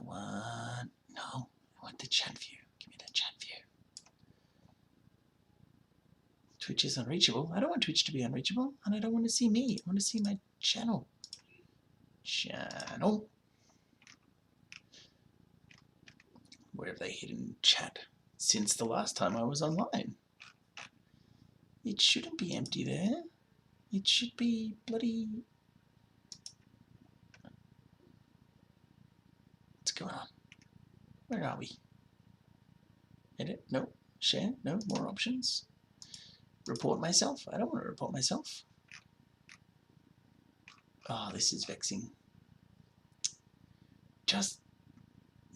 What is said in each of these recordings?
I want the chat view. Give me the chat view. Twitch is unreachable. I don't want Twitch to be unreachable, and I don't want to see me. I want to see my channel. Where have they hidden chat since the last time I was online? It shouldn't be empty there. It should be bloody... What's going on? Where are we? Edit? No. Share? No. More options. Report myself? I don't want to report myself. Oh, this is vexing. Just...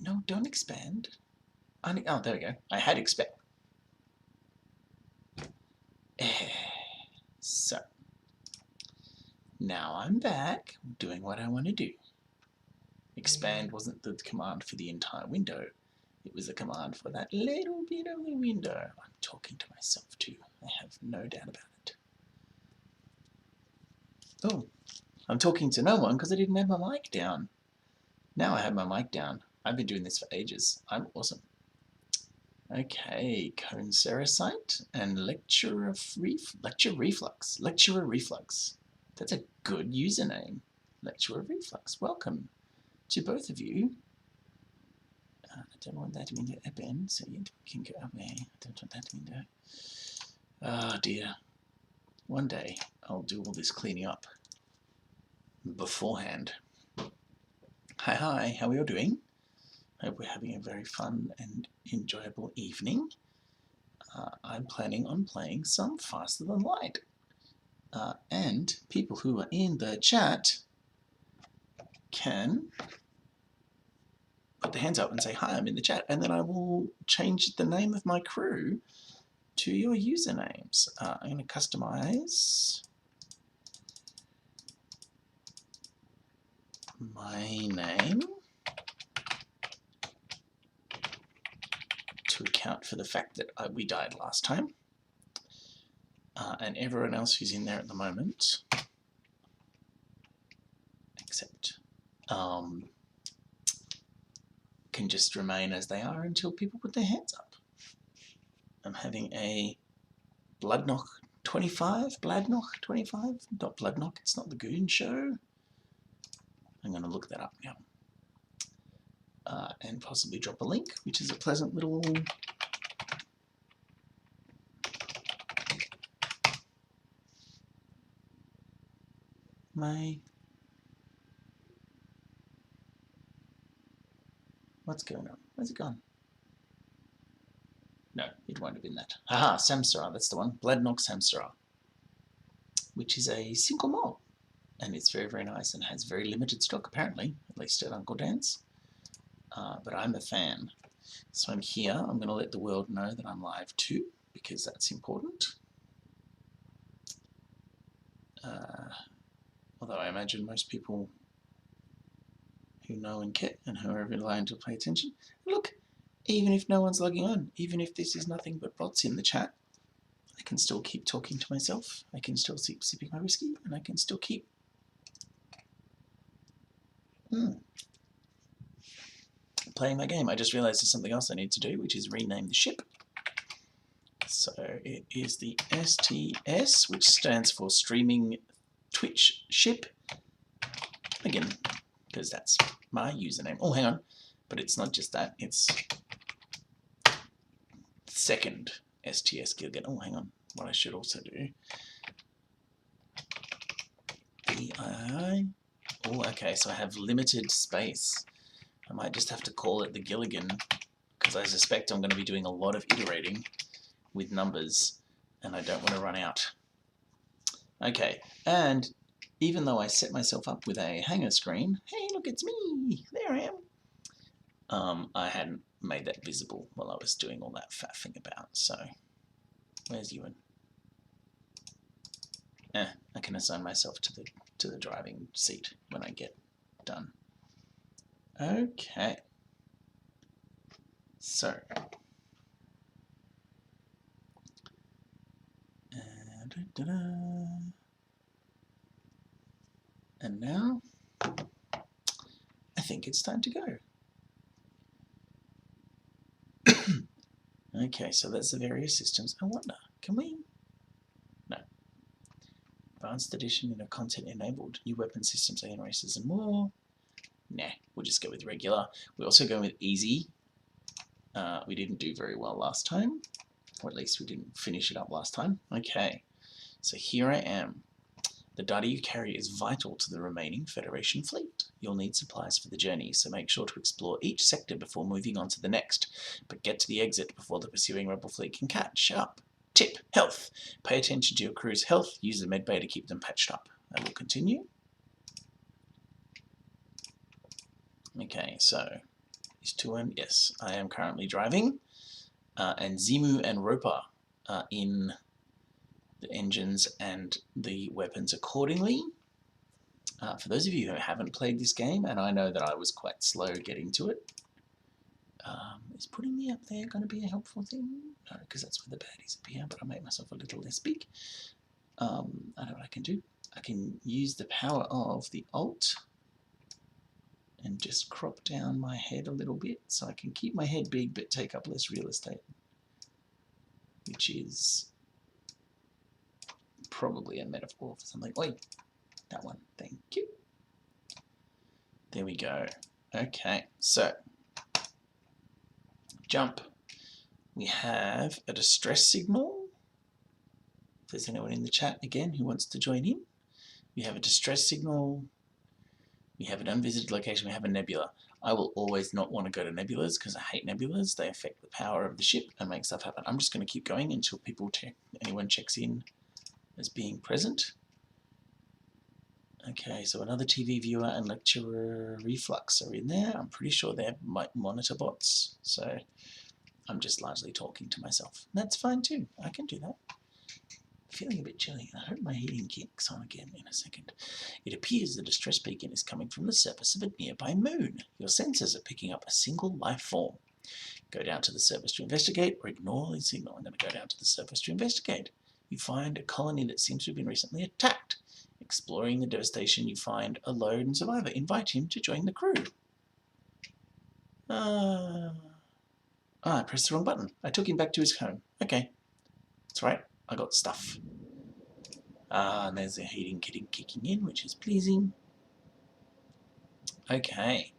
No, don't expand. Oh, there we go. I had expand. So, now I'm back doing what I want to do. Expand wasn't the command for the entire window. It was a command for that little bit of the window. I'm talking to myself too. I have no doubt about it. Oh, I'm talking to no one because I didn't have my mic down. Now I have my mic down. I've been doing this for ages. I'm awesome. Okay, cone sericite and lecturer reflux. Lecturer reflux. That's a good username. Lecturer reflux. Welcome to both of you. I don't want that window open, so you can go away. I don't want that window. Oh dear. One day I'll do all this cleaning up beforehand. Hi, how are you all doing? Hope we're having a very fun and enjoyable evening. I'm planning on playing some Faster Than Light. And people who are in the chat can put their hands up and say, hi, I'm in the chat. And then I will change the name of my crew to your usernames. I'm going to customize my name to account for the fact that we died last time. And everyone else who's in there at the moment, except can just remain as they are until people put their hands up. I'm having a Bloodknock 25, Bladknock 25, not Bloodknock, it's not the Goon Show. I'm going to look that up now. And possibly drop a link, which is a pleasant little... What's going on? Where's it gone? No, it won't have been that. Haha, Samsara, that's the one. Bladknock Samsara, which is a single malt. And it's very, very nice and has very limited stock, apparently, at least at Uncle Dan's. But I'm a fan. So I'm here. I'm going to let the world know that I'm live too, because that's important. Although I imagine most people who know and care and who are relying to pay attention. Look, even if no one's logging on, even if this is nothing but bots in the chat, I can still keep talking to myself. I can still keep sipping my whiskey, and I can still keep playing my game. I just realized there's something else I need to do, which is rename the ship. So it is the STS, which stands for Streaming Twitch Ship. Again, because that's my username. Oh, hang on. But it's not just that. It's second STS Gilligan. Oh, hang on. What I should also do. VII. Oh, okay. So I have limited space. I might just have to call it the Gilligan, because I suspect I'm going to be doing a lot of iterating with numbers, and I don't want to run out. Okay, and even though I set myself up with a hangar screen, hey, look, it's me, there I am, I hadn't made that visible while I was doing all that faffing about, so where's Ewan? I can assign myself to the driving seat when I get done. Okay, so and now I think it's time to go. Okay, so that's the various systems. I wonder, can we? No. Advanced edition and a content enabled. New weapon systems, alien races and more. Nah, we'll just go with regular. We also go with easy. We didn't do very well last time. Or at least we didn't finish it up last time. Okay, so here I am. The data you carry is vital to the remaining Federation fleet. You'll need supplies for the journey, so make sure to explore each sector before moving on to the next. But get to the exit before the pursuing rebel fleet can catch up. Tip: health. Pay attention to your crew's health. Use the medbay to keep them patched up. I will continue. Okay, so is Tuan? Yes, I am currently driving. And Zimu and Roper are in the engines and the weapons accordingly. For those of you who haven't played this game, and I know that I was quite slow getting to it, is putting me up there going to be a helpful thing? No, because that's where the baddies appear, but I'll make myself a little less big. I know what I can do. I can use the power of the Alt and just crop down my head a little bit so I can keep my head big but take up less real estate, which is probably a metaphor for something. Oi, that one, thank you. There we go. Okay, so jump. We have a distress signal. If there's anyone in the chat again who wants to join in. We have a distress signal. We have an unvisited location. We have a nebula. I will always not want to go to nebulas because I hate nebulas. They affect the power of the ship and make stuff happen. I'm just going to keep going until anyone checks in as being present. Okay, so another TV viewer and lecturer Reflux are in there. I'm pretty sure they're monitor bots, so I'm just largely talking to myself. That's fine too. I can do that. Feeling a bit chilly. I hope my heating kicks on again in a second. It appears the distress beacon is coming from the surface of a nearby moon. Your sensors are picking up a single life form. Go down to the surface to investigate or ignore the signal. I'm going to go down to the surface to investigate. You find a colony that seems to have been recently attacked. Exploring the devastation, you find a lone survivor. Invite him to join the crew. I pressed the wrong button. I took him back to his home. Okay. That's right. I got stuff. And there's the heating kicking in, which is pleasing. Okay.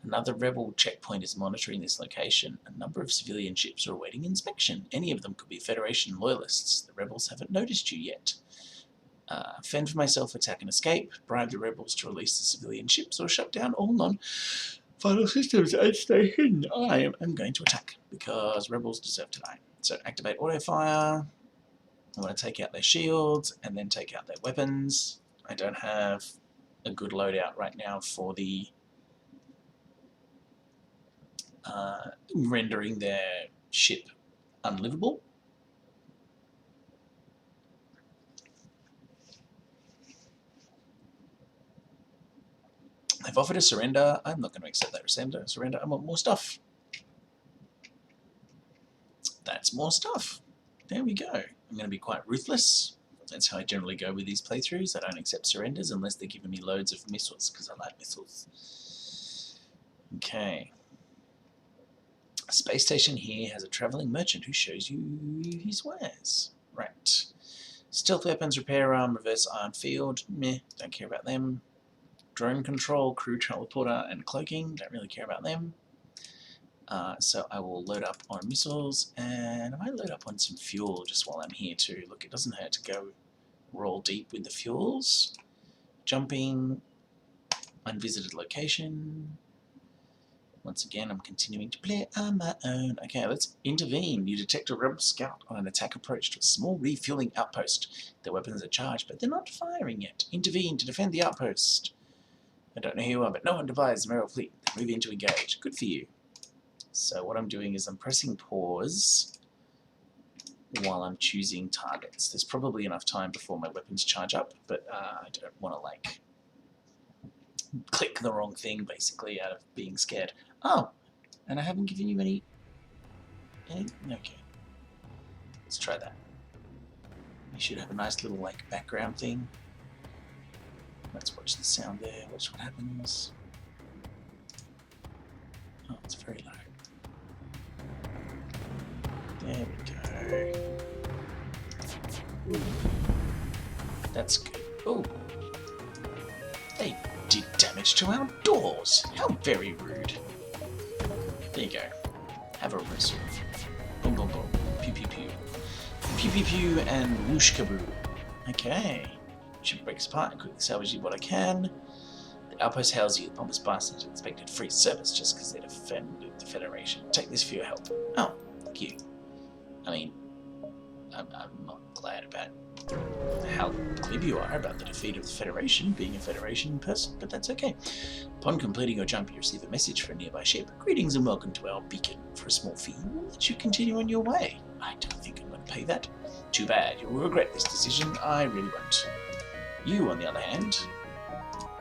Another rebel checkpoint is monitoring this location. A number of civilian ships are awaiting inspection. Any of them could be Federation loyalists. The rebels haven't noticed you yet. Fend for myself, attack and escape. Bribe the rebels to release the civilian ships or shut down all non-vital systems and stay hidden. I am going to attack because rebels deserve to die. So activate auto fire. I want to take out their shields and then take out their weapons. I don't have a good loadout right now for the rendering their ship unlivable. They've offered a surrender. I'm not going to accept that surrender. I want more stuff. That's more stuff. There we go. I'm going to be quite ruthless. That's how I generally go with these playthroughs. I don't accept surrenders unless they're giving me loads of missiles, because I like missiles. Okay. A space station here has a travelling merchant who shows you his wares. Right. Stealth weapons, repair arm, reverse ion field. Meh, don't care about them. Drone control, crew teleporter, and cloaking. Don't really care about them. So I will load up on missiles, and I might load up on some fuel just while I'm here too. Look, it doesn't hurt to go roll deep with the fuels. Jumping, unvisited location. Once again, I'm continuing to play on my own. Okay, let's intervene. You detect a rebel scout on an attack approach to a small refueling outpost. Their weapons are charged, but they're not firing yet. Intervene to defend the outpost. I don't know who you are, but no one divides the Merrill fleet. Move in to engage. Good for you. So what I'm doing is I'm pressing pause while I'm choosing targets. There's probably enough time before my weapons charge up, but I don't want to like click the wrong thing basically out of being scared. Oh, and I haven't given you any okay. Let's try that. You should have a nice little like background thing. Let's watch the sound there, watch what happens. Oh, it's very low. There we go. That's good. Oh, they did damage to our doors. How very rude. There you go. Have a whistle. Boom, boom, boom. Pew, pew, pew. Pew, pew, pew, and whoosh kaboo. Okay. Ship breaks apart and quickly salvage what I can. The outpost hails you. The pompous bastards expected free service just because they defended the Federation. Take this for your help. Oh, thank you. I mean, I'm not glad about how glib you are about the defeat of the Federation, being a Federation person, but that's okay. Upon completing your jump, you receive a message from a nearby ship. Greetings and welcome to our beacon. For a small fee, we'll let you continue on your way. I don't think I'm going to pay that. Too bad. You will regret this decision. I really won't. You, on the other hand,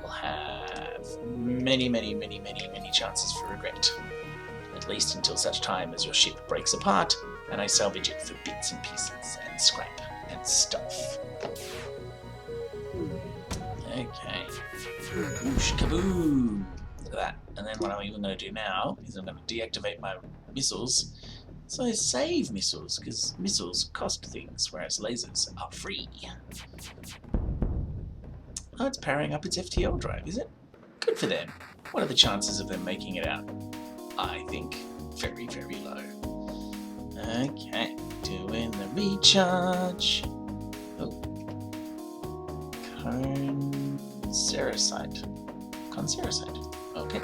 will have many chances for regret. At least until such time as your ship breaks apart and I salvage it for bits and pieces and scrap and stuff. Okay. Whoosh, kaboom! Look at that. And then what I'm even going to do now is I'm going to deactivate my missiles. So I save missiles, because missiles cost things, whereas lasers are free. Oh, it's powering up its FTL drive, is it? Good for them. What are the chances of them making it out? I think very low. Okay, doing the recharge. Oh. Concericide. Okay.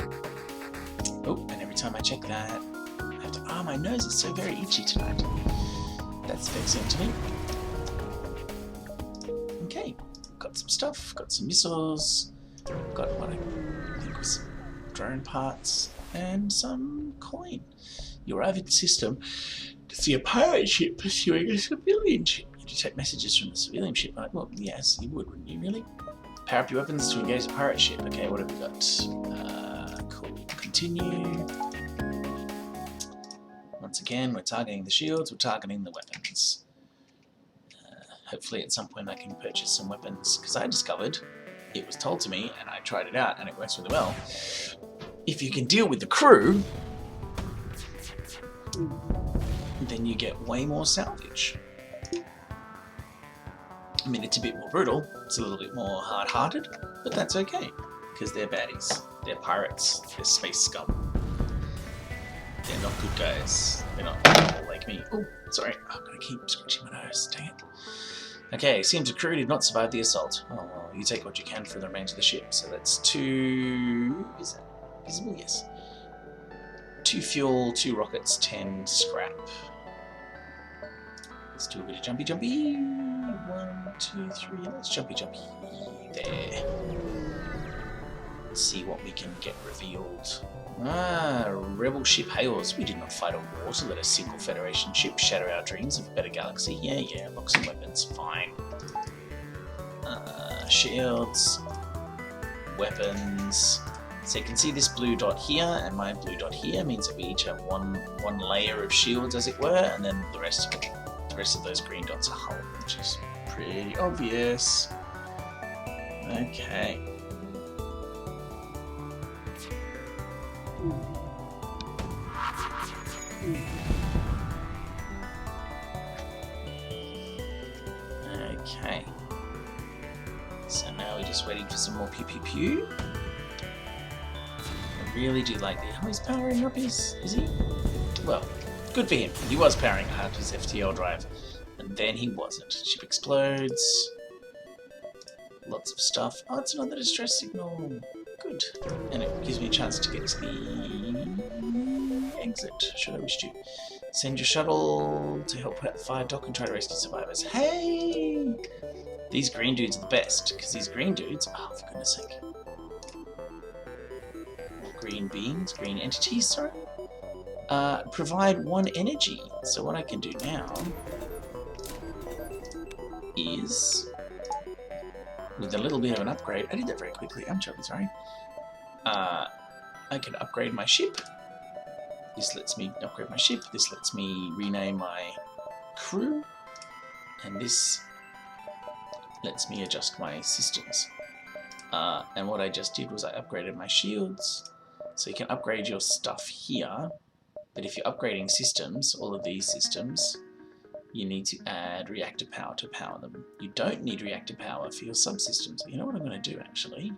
Oh, and every time I check that, I have to... Ah, my nose is so very itchy tonight. That's vexing to me. Okay, got some stuff, got some missiles, got what I think was drone parts, and some coin. You arrive at the system to see a pirate ship pursuing a civilian ship. You detect messages from the civilian ship. Well, yes, you would, wouldn't you, really? Power up your weapons to engage the pirate ship. Okay, what have we got? Cool. Continue. Once again, we're targeting the shields, we're targeting the weapons. Hopefully at some point I can purchase some weapons, because I discovered, it was told to me, and I tried it out, and it works really well. If you can deal with the crew, then you get way more salvage. I mean, it's a bit more brutal, it's a little bit more hard-hearted, but that's okay, because they're baddies. They're pirates, they're space scum. They're not good guys. They're not people like me. Oh, sorry, I'm gonna keep scratching my nose, dang it. Okay, seems the crew did not survive the assault. Oh, well, you take what you can for the remains of the ship. So that's 2... Is that visible? Yes. 2 fuel, 2 rockets, 10 scrap. Let's do a bit of jumpy. 1, 2, 3. Let's jumpy. There. Let's see what we can get revealed. Ah, rebel ship hails. We did not fight a war to let a single Federation ship shatter our dreams of a better galaxy. Yeah, lock some weapons, fine. Shields, weapons. So you can see this blue dot here, and my blue dot here means that we each have one layer of shields, as it were, and then the rest of those green dots are hull, which is pretty obvious. Okay. Okay. So now we're just waiting for some more pew pew pew. I really do like the... Oh, he's powering up his... Is he? Well, good for him. He was powering up his FTL drive. And then he wasn't. Ship explodes. Lots of stuff. Oh, it's another distress signal. Good. And it gives me a chance to get to the exit, should I wish to. Send your shuttle to help put out the fire dock and try to rescue survivors. Hey! These green dudes are the best, because these green dudes... Oh, for goodness sake. Green beings, green entities, sorry. Provide 1 energy. So what I can do now is... with a little bit of an upgrade... I did that very quickly, I'm terribly sorry. I can upgrade my ship. This lets me upgrade my ship. This lets me rename my crew. And this lets me adjust my systems. And what I just did was I upgraded my shields. So you can upgrade your stuff here. But if you're upgrading systems, all of these systems, you need to add reactor power to power them. You don't need reactor power for your subsystems. You know what I'm going to do actually?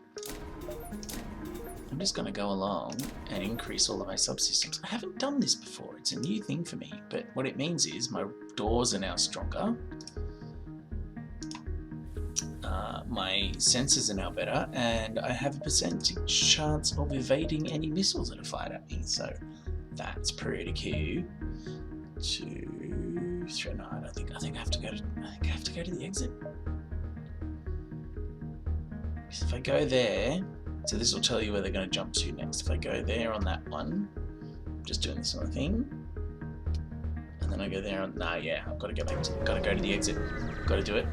I'm just going to go along and increase all of my subsystems. I haven't done this before. It's a new thing for me. But what it means is my doors are now stronger. My sensors are now better. And I have a percentage chance of evading any missiles that are fired at me. So that's pretty cool. 2, 3, no, I think I have to go to the exit. Because if I go there, so this will tell you where they're going to jump to next. If I go there on that one, I'm just doing this sort of thing, and then I go there on, yeah, I've got to go back to, got to go to the exit, got to do it.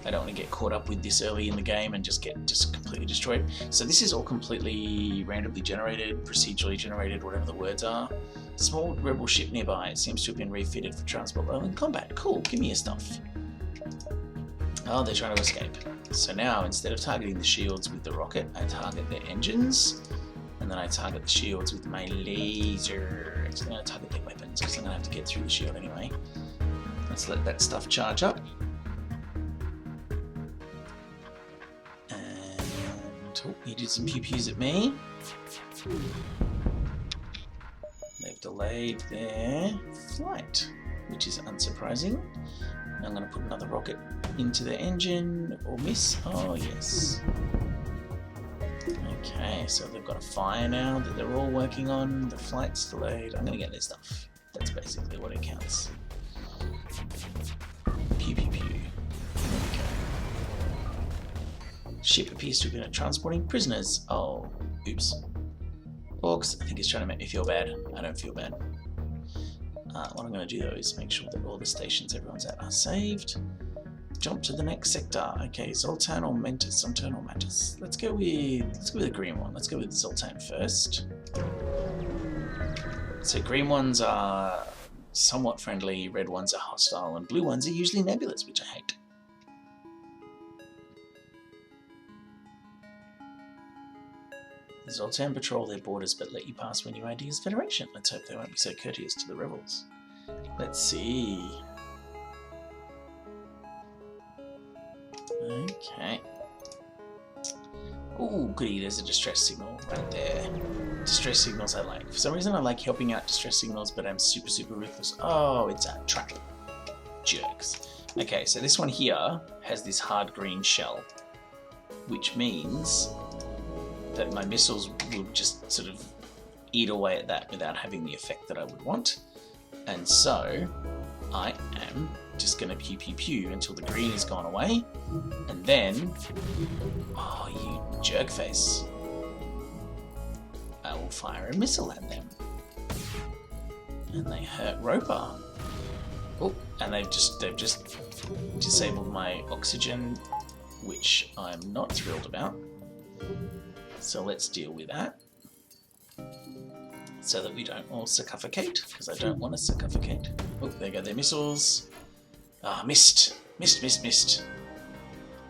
I don't want to get caught up with this early in the game and just get completely destroyed. So this is all completely randomly generated, procedurally generated, whatever the words are. Small rebel ship nearby. It seems to have been refitted for transport while in combat. Cool, give me your stuff. Oh, they're trying to escape. So now, instead of targeting the shields with the rocket, I target their engines, and then I target the shields with my laser. Actually, I'm going to target their weapons, because I'm going to have to get through the shield anyway. Let's let that stuff charge up. And, oh, he did some pew-pews at me. They've delayed their flight, which is unsurprising. Now I'm going to put another rocket into the engine, or miss. Oh, yes. Okay, so they've got a fire now that they're all working on. The flight's delayed. I'm going to get their stuff. That's basically what it counts. Pew, pew, pew. Okay. Ship appears to have been transporting prisoners. Oh, oops. Orcs, I think he's trying to make me feel bad. I don't feel bad. What I'm going to do though is make sure that all the stations everyone's at are saved. Jump to the next sector. Okay, Zoltan or Mentis, Zoltan or Mantis. Let's go with the green one. Let's go with Zoltan first. So green ones are somewhat friendly, red ones are hostile, and blue ones are usually nebulous, which I hate. The Zoltan patrol their borders but let you pass when your ID is Federation. Let's hope they won't be so courteous to the rebels. Let's see. Okay. Ooh, goody, there's a distress signal right there. Distress signals I like. For some reason I like helping out distress signals, but I'm super, super ruthless. Oh, it's a trap. Jerks. Okay, so this one here has this hard green shell, which means that my missiles will just sort of eat away at that without having the effect that I would want. And so I am just going to pew pew pew until the green is gone away. And then, oh, you jerk face, I will fire a missile at them. And they hurt Roper. Oh, and they've just disabled my oxygen, which I'm not thrilled about. So let's deal with that, so that we don't all suffocate, because I don't want to suffocate. Oh, there go their missiles. Ah, missed. Missed.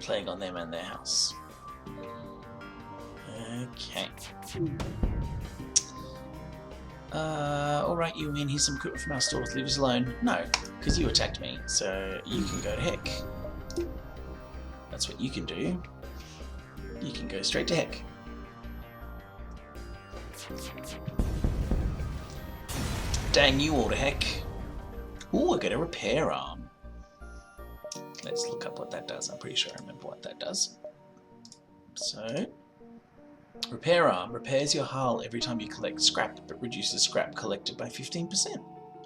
Plague on them and their house. Okay. Alright, you win. Here's some equipment from our stores. Leave us alone. No, because you attacked me, so you can go to heck. That's what you can do. You can go straight to heck. Dang you all to heck. Ooh, I got a repair arm. Let's look up what that does. I'm pretty sure I remember what that does. So, repair arm repairs your hull every time you collect scrap, but reduces scrap collected by 15%.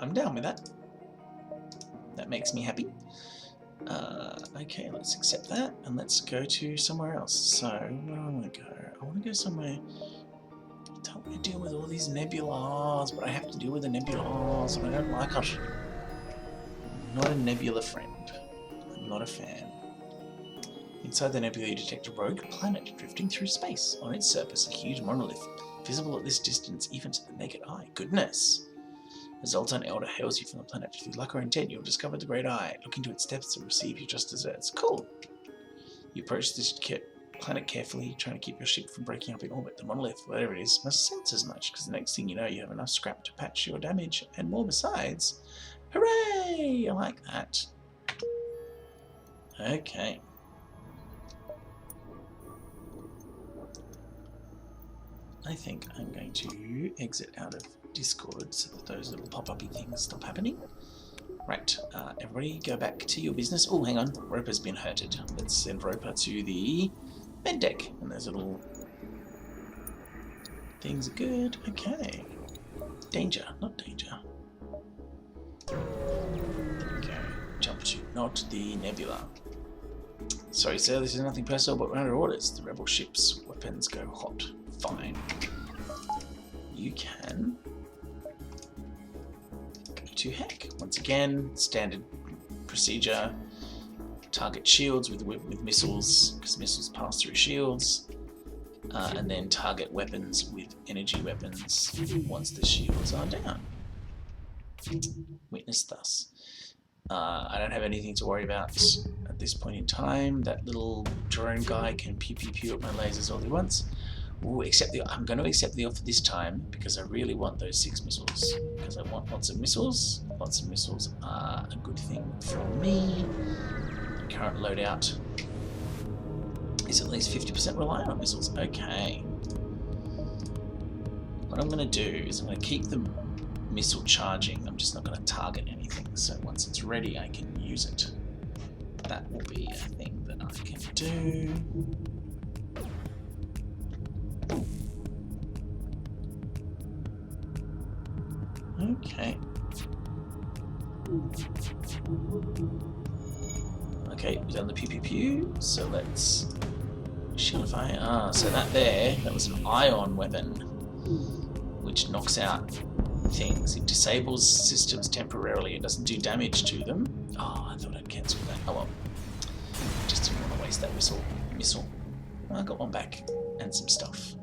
I'm down with that. That makes me happy. Okay, let's accept that, and let's go to somewhere else. So, where do I want to go? I want to go somewhere. I don't want to deal with all these nebulas, but I have to deal with the nebulas, and I don't like it. I'm not a nebula friend. I'm not a fan. Inside the nebula you detect a rogue planet drifting through space. On its surface, a huge monolith, visible at this distance even to the naked eye. Goodness! A Zoltan Elder hails you from the planet. Through luck or intent, you'll discover the Great Eye. Look into its depths and receive your just desserts. Cool! You approach this kit. planet carefully, trying to keep your ship from breaking up in orbit. The monolith, whatever it is, must sense as much, because the next thing you know, you have enough scrap to patch your damage, and more besides. Hooray! I like that. Okay. I think I'm going to exit out of Discord so that those little pop-up-y things stop happening. Right, everybody go back to your business. Oh, hang on, Roper's been hurted. Let's send Roper to the med deck. And those little things are good. Okay. Danger, not danger. There we go. Jump to not the nebula. Sorry, sir, this is nothing personal, but we're under orders. The rebel ship's weapons go hot. Fine. You can go to heck. Once again, standard procedure. Target shields with missiles, because missiles pass through shields. And then target weapons with energy weapons once the shields are down. Witness thus. I don't have anything to worry about at this point in time. That little drone guy can pew pew pew at my lasers all he wants. Ooh, I'm going to accept the offer this time because I really want those 6 missiles. Because I want lots of missiles. Lots of missiles are a good thing for me. The current loadout is at least 50% reliant on missiles. Okay. What I'm going to do is I'm going to keep the missile charging. I'm just not going to target anything. So once it's ready, I can use it. That will be a thing that I can do. Okay. Okay, we've done the pew pew pew, so let's shieldify. So that was an ion weapon, which knocks out things. It disables systems temporarily. It doesn't do damage to them. Oh, I thought I'd cancel that. Oh well. Just didn't want to waste that missile. I got one back and some stuff.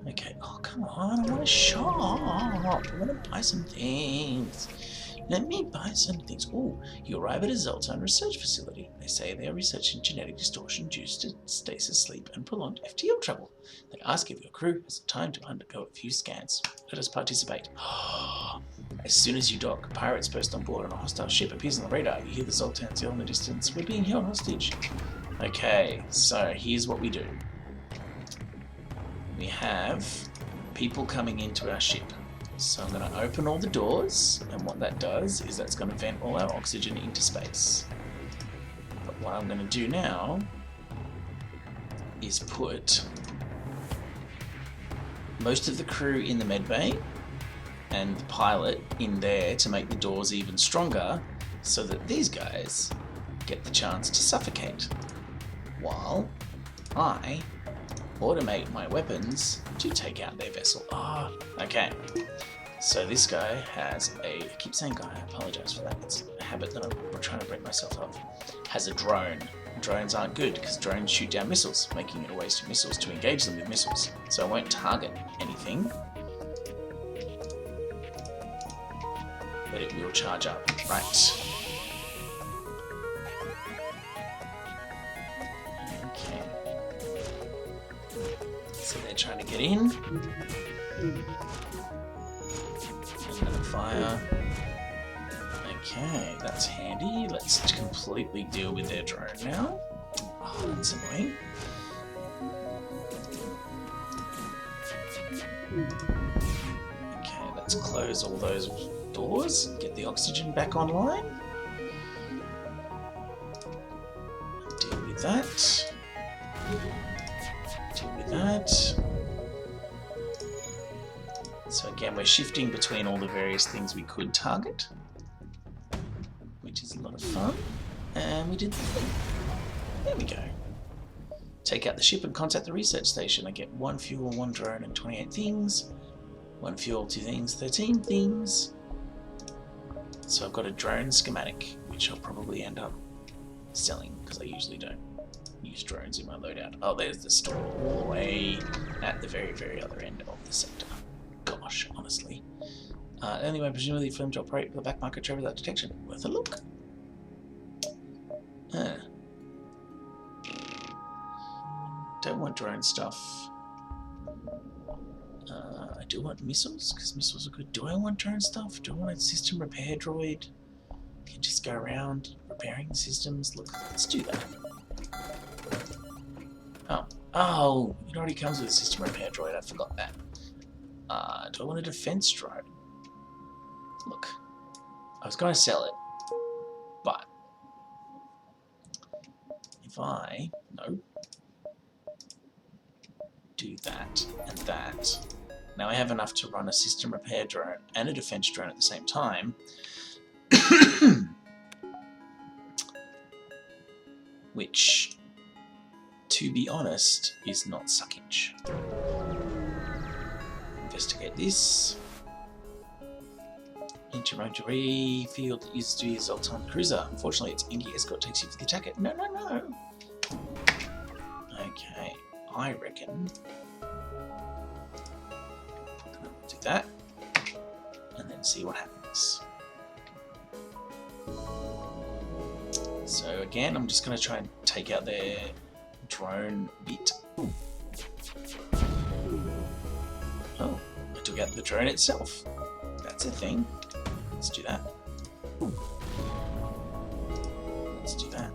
Okay, oh come on, I want to shop. I want to buy some things. Let me buy some things. Oh, you arrive at a Zoltan research facility. They say they are researching genetic distortion due to stasis sleep and prolonged FTL trouble. They ask if your crew has time to undergo a few scans. Let us participate. As soon as you dock, pirates post on board on a hostile ship appears on the radar. You hear the Zoltans yell in the distance, "We're being held hostage." Okay, so here's what we do. We have people coming into our ship. So I'm going to open all the doors, and what that does is that's going to vent all our oxygen into space. But what I'm going to do now is put most of the crew in the med bay and the pilot in there to make the doors even stronger so that these guys get the chance to suffocate while I automate my weapons to take out their vessel. Okay. So this guy has I keep saying guy, I apologize for that. It's a habit that I'm trying to break myself of. Has a drone. Drones aren't good because drones shoot down missiles, making it a waste of missiles to engage them with missiles. So I won't target anything. But it will charge up. Right. So they're trying to get in. Another fire. Okay, that's handy. Let's completely deal with their drone now. Oh, that's annoying. Okay, let's close all those doors. Get the oxygen back online. Deal with that. Deal with that. So again, we're shifting between all the various things we could target, which is a lot of fun. And we did the thing. There we go. Take out the ship and contact the research station. I get 1 fuel, 1 drone, and 28 things. 1 fuel, 2 things, 13 things. So I've got a drone schematic, which I'll probably end up selling, because I usually don't use drones in my loadout. Oh, there's the store all the way at the very, very other end of the sector. Gosh, honestly. Anyway, presumably for them to operate the back market trade without detection. Worth a look. Don't drone stuff. I do want missiles, because missiles are good. Do I want drone stuff? Do I want a system repair droid? Can just go around repairing the systems. Look, let's do that. Oh, it already comes with a system repair droid. I forgot that. Do I want a defense drone? Look, I was going to sell it, but if I do that and that, now I have enough to run a system repair drone and a defense drone at the same time. Which, to be honest, is not suckage. Investigate this. Interrogatory field that used to be a Zoltan cruiser. Unfortunately, its Inky escort takes you to the attacker. No. Okay, I reckon. Do that, and then see what happens. So again, I'm just going to try and take out their drone bit. Oh, I took out the drone itself. That's a thing. Let's do that. Let's do that.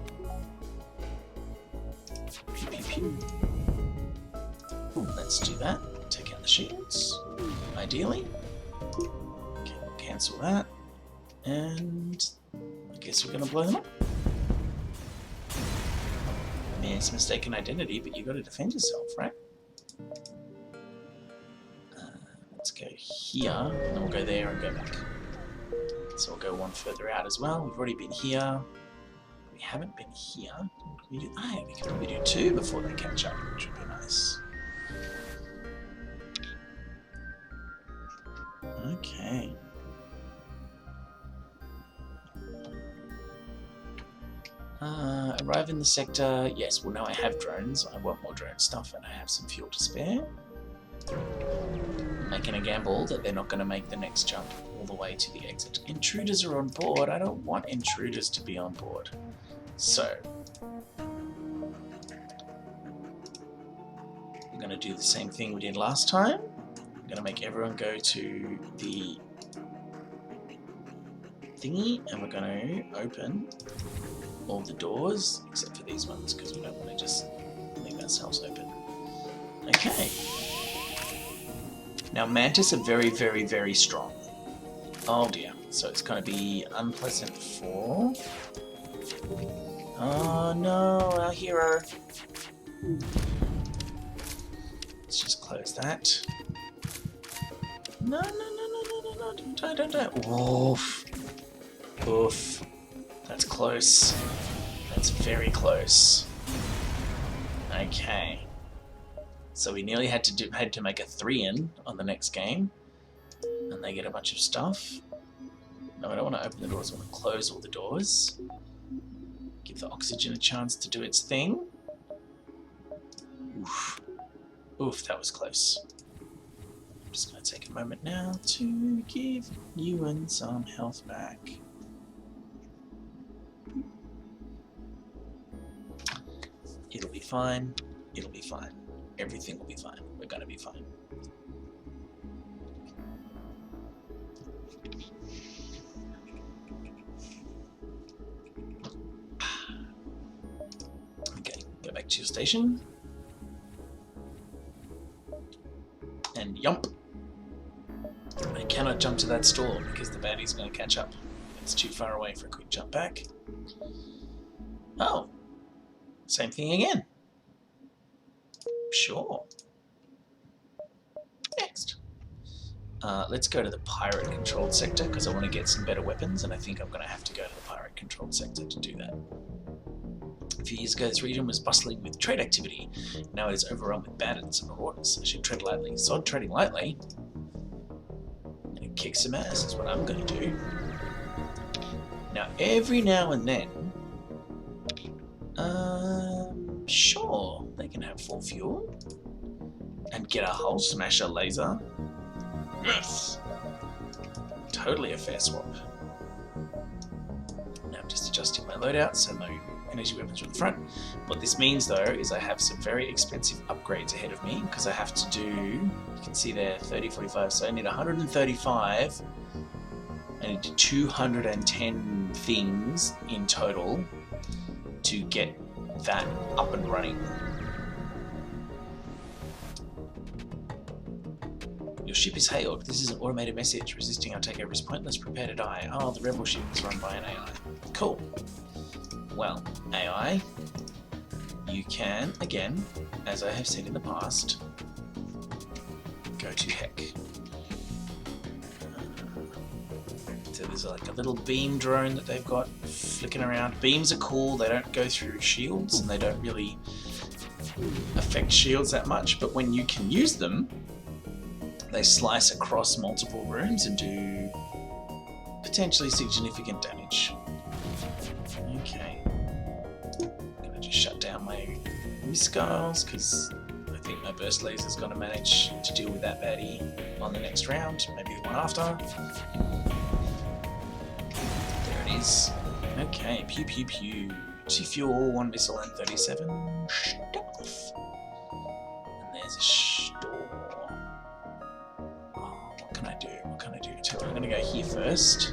Pew, pew, pew. Let's do that. Take out the shields, ideally. Okay, cancel that. And I guess we're going to blow them up. I mean, it's mistaken identity, but you got to defend yourself, right? Let's go here, and then we'll go there and go back. So we'll go one further out as well. We've already been here. We haven't been here. What can we do? We can probably do 2 before they catch up, which would be nice. Okay. Arrive in the sector. Yes, well now I have drones. I want more drone stuff and I have some fuel to spare. Making a gamble that they're not going to make the next jump all the way to the exit. Intruders are on board. I don't want intruders to be on board. So, we're going to do the same thing we did last time. I'm going to make everyone go to the thingy and we're going to open all the doors except for these ones because we don't want to just leave ourselves open. Okay. Now Mantis are very, very, very strong. Oh dear. So it's going to be unpleasant for... Oh no, our hero. Let's just close that. No, don't. Oof. Oof. That's close. That's very close. Okay. So we nearly had to make a 3-in on the next game. And they get a bunch of stuff. No, I don't want to open the doors, I want to close all the doors. Give the oxygen a chance to do its thing. Oof. Oof, that was close. I'm just going to take a moment now to give Ewan some health back. It'll be fine. It'll be fine. Everything will be fine. We're going to be fine. Okay, go back to your station. And yump. I cannot jump to that stall because the baddie's going to catch up. It's too far away for a quick jump back. Oh. Same thing again. Sure. Next. Let's go to the pirate-controlled sector because I want to get some better weapons, and I think I'm going to have to go to the pirate-controlled sector to do that. A few years ago, this region was bustling with trade activity. Now it is overrun with bandits and marauders. I should tread lightly. Sod treading lightly. And kick some ass is what I'm going to do. Now, every now and then, sure, they can have full fuel and get a hull smasher laser. Yes! Totally a fair swap. Now I'm just adjusting my loadout so my energy weapons from the front. What this means though is I have some very expensive upgrades ahead of me because I have to do, you can see there, 30, 45, so I need 135. I need 210 things in total to get that up and running. Your ship is hailed. This is an automated message. Resisting our takeover is pointless. Prepare to die. Oh, the rebel ship is run by an AI. Cool. Well, AI, you can, again, as I have said in the past, go to heck. So there's like a little beam drone that they've got flicking around. Beams are cool. They don't go through shields and they don't really affect shields that much, but when you can use them, they slice across multiple rooms and do potentially significant damage. Okay. I'm gonna just shut down my missiles because I think my burst laser's gonna manage to deal with that baddie on the next round, maybe the one after. There it is. Okay, pew pew pew. 2 fuel, 1 missile, and 37 stuff. And there's a store. What can I do? I'm going to go here first.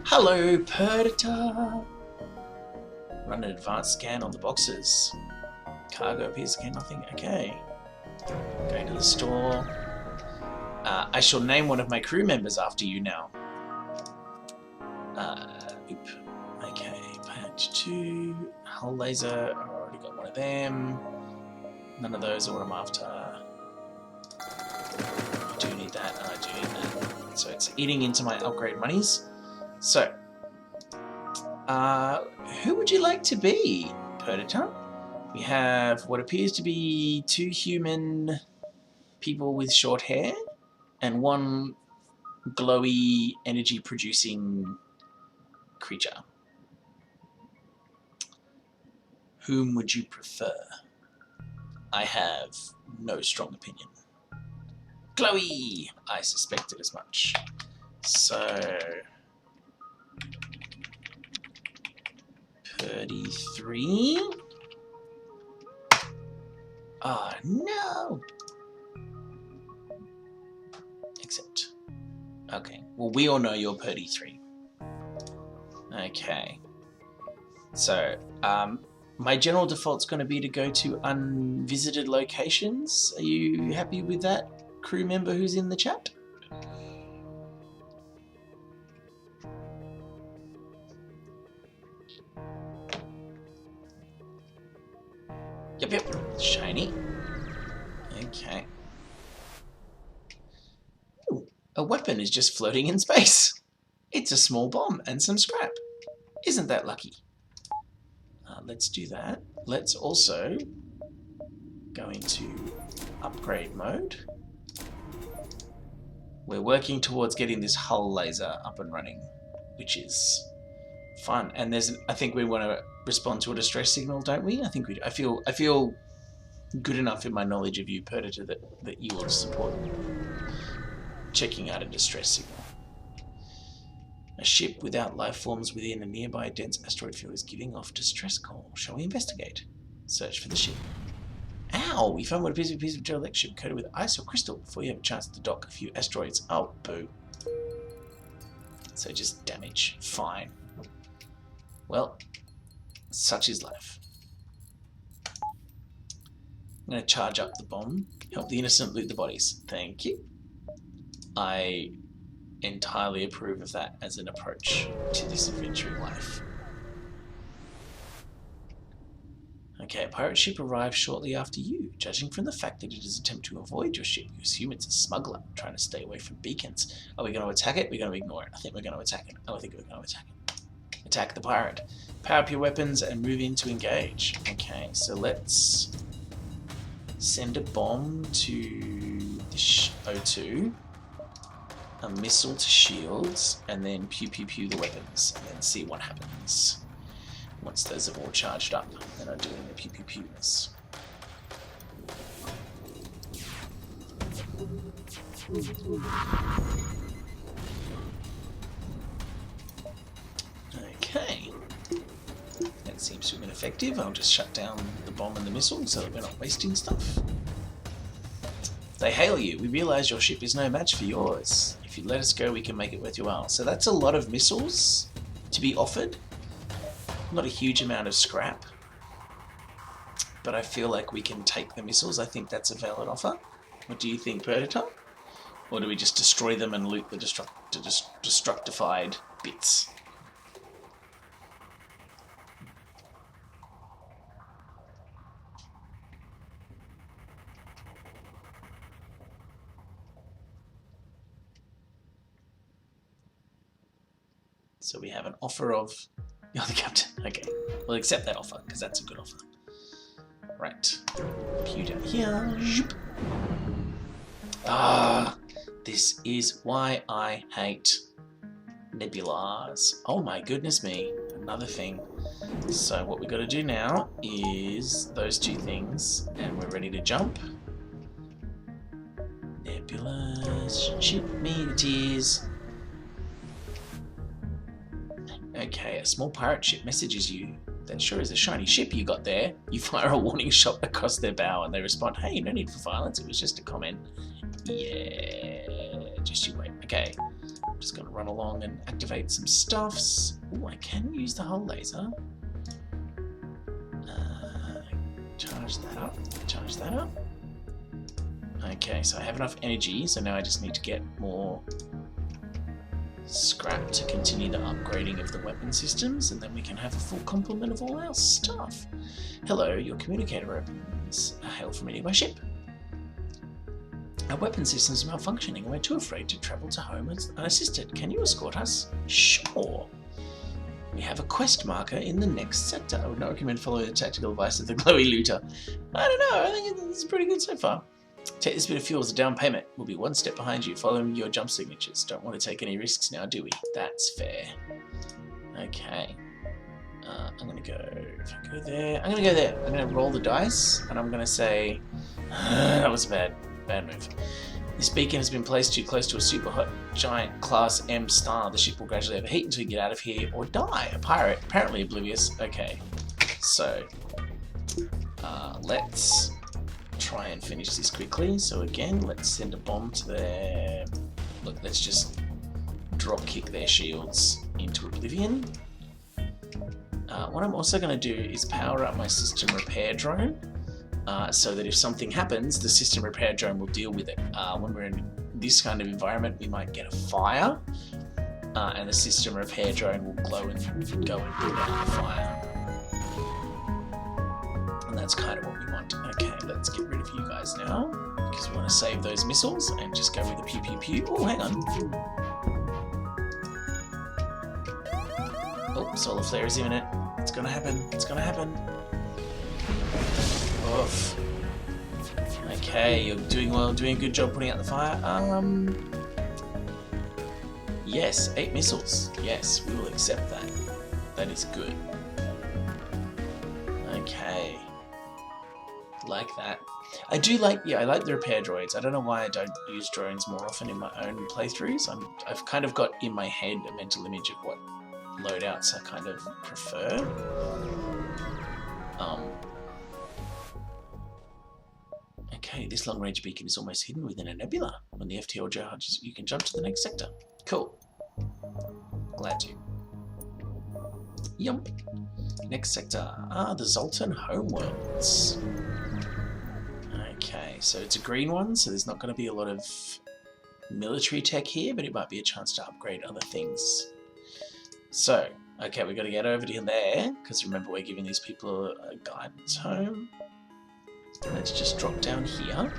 Hello, Predator! Run an advanced scan on the boxes. Cargo appears to gain nothing. Okay. Going to the store. I shall name one of my crew members after you now. Oop. Okay, patch 2. Hull laser. I already got one of them. None of those are what I'm after. I do need that, and I do need that. So it's eating into my upgrade monies. So, who would you like to be, Predator? We have what appears to be 2 human people with short hair and 1 glowy energy-producing creature. Whom would you prefer? I have no strong opinion. Glowy! I suspected as much. So... 33. Oh no! Except. Okay. Well, we all know you're 33. Okay. So, my general default's going to be to go to unvisited locations. Are you happy with that, crew member who's in the chat? Yep. Shiny. Okay. Ooh, a weapon is just floating in space. It's a small bomb and some scrap. Isn't that lucky? Let's do that. Let's also go into upgrade mode. We're working towards getting this hull laser up and running, which is fun. And I think we want to respond to a distress signal, don't we? I think we do. I feel good enough in my knowledge of you, Predator, that you will support checking out a distress signal. A ship without life forms within a nearby dense asteroid field is giving off distress call. Shall we investigate? Search for the ship. Ow! We found what appears to be a piece of derelict ship coated with ice or crystal before you have a chance to dock a few asteroids. Oh, boo. So just damage. Fine. Well, such is life. I'm going to charge up the bomb. Help the innocent loot the bodies. Thank you. I entirely approve of that as an approach to this adventuring life. Okay, a pirate ship arrives shortly after you. Judging from the fact that it is attempting to avoid your ship, you assume it's a smuggler trying to stay away from beacons. Are we going to attack it? We're going to ignore it. I think we're going to attack it. Oh, I think we're going to attack it. Attack the pirate. Power up your weapons and move in to engage. Okay, so let's send a bomb to this O2. A missile to shields, and then pew pew pew the weapons, and then see what happens once those have all charged up and are doing the pew pew pewness. Okay, That seems to have been effective. I'll just shut down the bomb and the missile so that we're not wasting stuff. They hail you. We realise your ship is no match for yours. If you let us go, we can make it worth your while. So that's a lot of missiles to be offered. Not a huge amount of scrap. But I feel like we can take the missiles. I think that's a valid offer. What do you think, Prototype? Or do we just destroy them and loot the destructified bits? So we have an offer of... You're the captain. Okay. We'll accept that offer, because that's a good offer. Right. Pew down here. Ah, this is why I hate nebulas. Oh my goodness me. Another thing. So what we got to do now is those two things, and we're ready to jump. Nebulas, ship me to tears. Okay, a small pirate ship messages you. That sure is a shiny ship you got there. You fire a warning shot across their bow and they respond, hey, no need for violence, it was just a comment. Yeah, just you wait. Okay, I'm just going to run along and activate some stuffs. Oh, I can use the hull laser. Charge that up, charge that up. Okay, so I have enough energy, so now I just need to get more scrap to continue the upgrading of the weapon systems, and then we can have a full complement of all our stuff. Hello, your communicator opens. Hail from any of my ship. Our weapon systems are malfunctioning and we're too afraid to travel to home unassisted. Can you escort us? Sure. We have a quest marker in the next sector. I would not recommend following the tactical advice of the glowy looter. I don't know, I think it's pretty good so far. Take this bit of fuel as a down payment. We'll be one step behind you, following your jump signatures. Don't want to take any risks now, do we? That's fair. Okay. I'm going to go... If I go there... I'm going to go there. I'm going to roll the dice, and I'm going to say... that was a bad move. This beacon has been placed too close to a super hot giant class M star. The ship will gradually overheat until you get out of here or die. A pirate, apparently oblivious. Okay. So... let's... try and finish this quickly. So again, let's send a bomb to their... Look, let's just drop kick their shields into oblivion. What I'm also going to do is power up my system repair drone, so that if something happens, the system repair drone will deal with it. When we're in this kind of environment, we might get a fire, and the system repair drone will glow and go and put out the fire. And that's kind of what we want. Okay, let's get rid of you guys now, because we want to save those missiles and just go with the pew pew pew. Oh, hang on. Oh, solar flare is imminent. It's gonna happen. It's gonna happen. Oof. Okay, you're doing well, doing a good job putting out the fire. Yes, 8 missiles. Yes, we will accept that. That is good. Okay. Like that. I do like, yeah, I like the repair droids. I don't know why I don't use drones more often in my own playthroughs. I've kind of got in my head a mental image of what loadouts I kind of prefer. Okay, this long-range beacon is almost hidden within a nebula. When the FTL charges, you can jump to the next sector. Cool. Glad to. Yump. Next sector. The Zoltan homeworlds. Okay, so it's a green one, so there's not going to be a lot of military tech here, but it might be a chance to upgrade other things. So, okay, we've got to get over to there, because remember we're giving these people a guidance home. Let's just drop down here.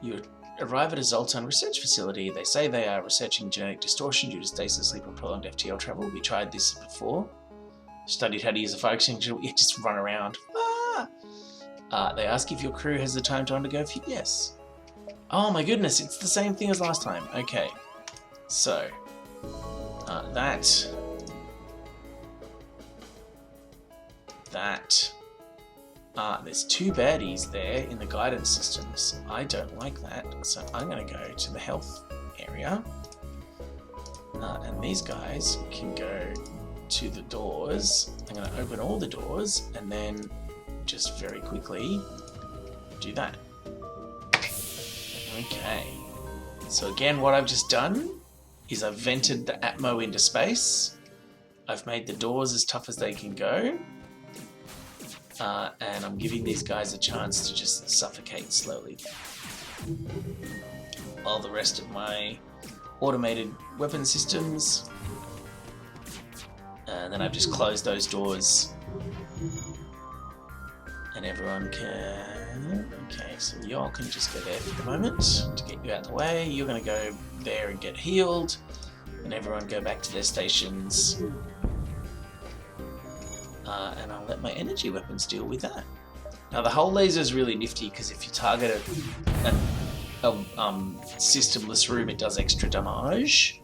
You arrive at a Zoltan research facility. They say they are researching genetic distortion due to stasis, sleep, and prolonged FTL travel. We tried this before. Studied how to use a fire extinguisher. You just run around. Ah! They ask if your crew has the time to undergo a few... Yes. Oh my goodness, it's the same thing as last time. Okay. So, there's 2 baddies there in the guidance systems. I don't like that, so I'm going to go to the health area. And these guys can go to the doors. I'm going to open all the doors and then just very quickly do that. Okay. So again, what I've just done is I've vented the Atmo into space. I've made the doors as tough as they can go. And I'm giving these guys a chance to just suffocate slowly. While the rest of my automated weapon systems, and then I've just closed those doors, and everyone can. Okay, so y'all can just go there for the moment to get you out of the way. You're going to go there and get healed, and everyone go back to their stations. And I'll let my energy weapons deal with that. Now the hull laser is really nifty because if you target a systemless room, it does extra damage,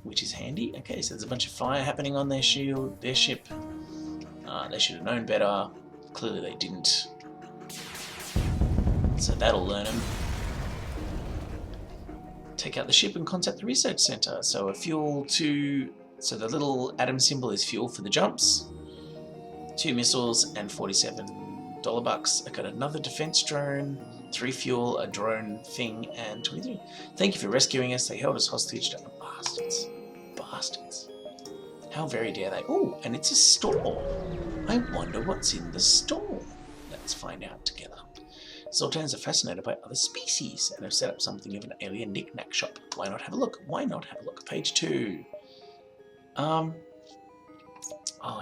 which is handy. Okay, so there's a bunch of fire happening on their ship. They should have known better. Clearly they didn't. So that'll learn them. Take out the ship and contact the research center. So so the little atom symbol is fuel for the jumps. 2 missiles and $47 bucks. I got another defense drone, 3 fuel, a drone thing, and 23. Thank you for rescuing us. They held us hostage. Bastards. Bastards. How very dare they? Oh, and it's a store. I wonder what's in the store. Let's find out together. Sultans are fascinated by other species and have set up something of an alien knick-knack shop. Why not have a look? Why not have a look? Page 2. Oh,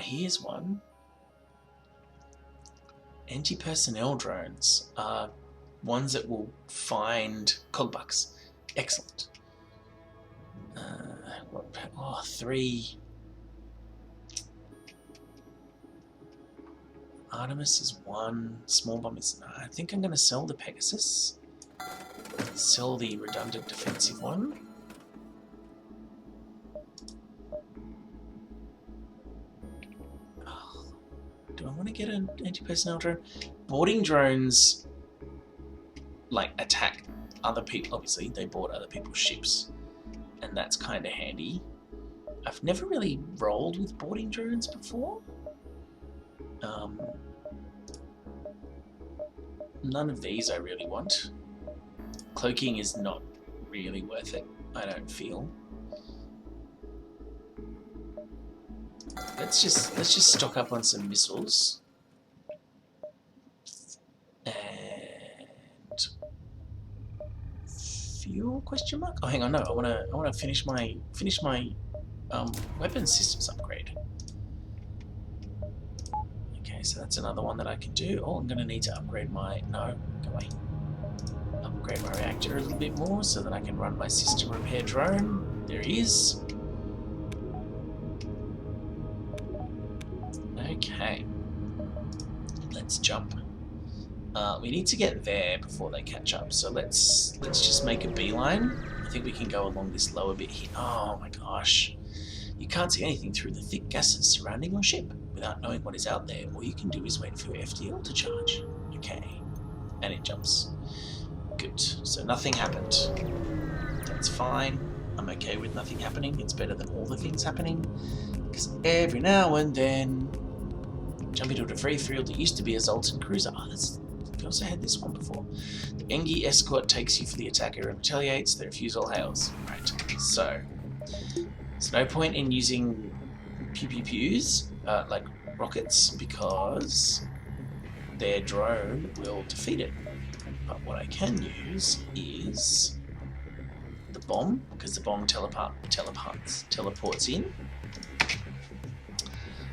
here's one. Anti-personnel drones are ones that will find cogbucks. Excellent. 3. Artemis is 1. Small bomb is... I think I'm going to sell the Pegasus. Sell the redundant defensive one. Do I want to get an anti-personnel drone? Boarding drones, like, attack other people. Obviously, they board other people's ships, and that's kind of handy. I've never really rolled with boarding drones before. None of these I really want. Cloaking is not really worth it, I don't feel. Let's just stock up on some missiles. And fuel question mark? Oh, hang on, no. I wanna finish my weapon systems upgrade. Okay, so that's another one that I can do. Oh, I'm gonna need to upgrade my go away. Upgrade my reactor a little bit more so that I can run my system repair drone. There he is. Okay, let's jump. We need to get there before they catch up, so let's just make a beeline. I think we can go along this lower bit here. Oh my gosh. You can't see anything through the thick gases surrounding your ship without knowing what is out there. All you can do is wait for your FTL to charge. Okay, and it jumps. Good, so nothing happened. That's fine. I'm okay with nothing happening. It's better than all the things happening. Because every now and then, jumping into a free field that used to be a Zoltan cruiser. Oh, we also had this one before. The Engi escort takes you for the attacker and retaliates. The refusal hails. Right, so there's no point in using pew-pew-pews, like rockets, because their drone will defeat it. But what I can use is the bomb, because the bomb teleports in.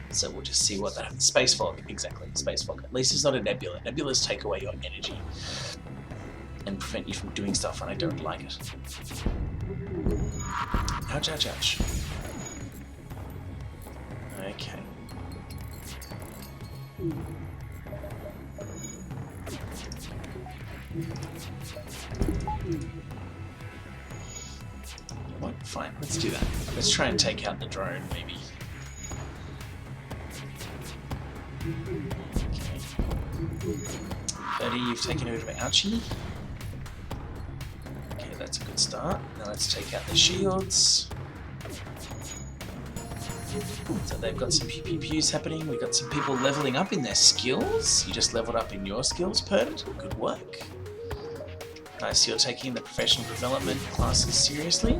So we'll just see what that happens. Space fog, exactly, space fog. At least it's not a nebula. Nebulas take away your energy and prevent you from doing stuff, and I don't like it. Ouch, ouch, ouch. Okay. What? Fine, let's do that. Let's try and take out the drone, maybe. Okay. 30, you've taken over to Ouchie. Okay, that's a good start. Now let's take out the shields. So they've got some pew-pew-pews happening. We've got some people leveling up in their skills. You just leveled up in your skills, Pert. Good work. Nice, you're taking the professional development classes seriously.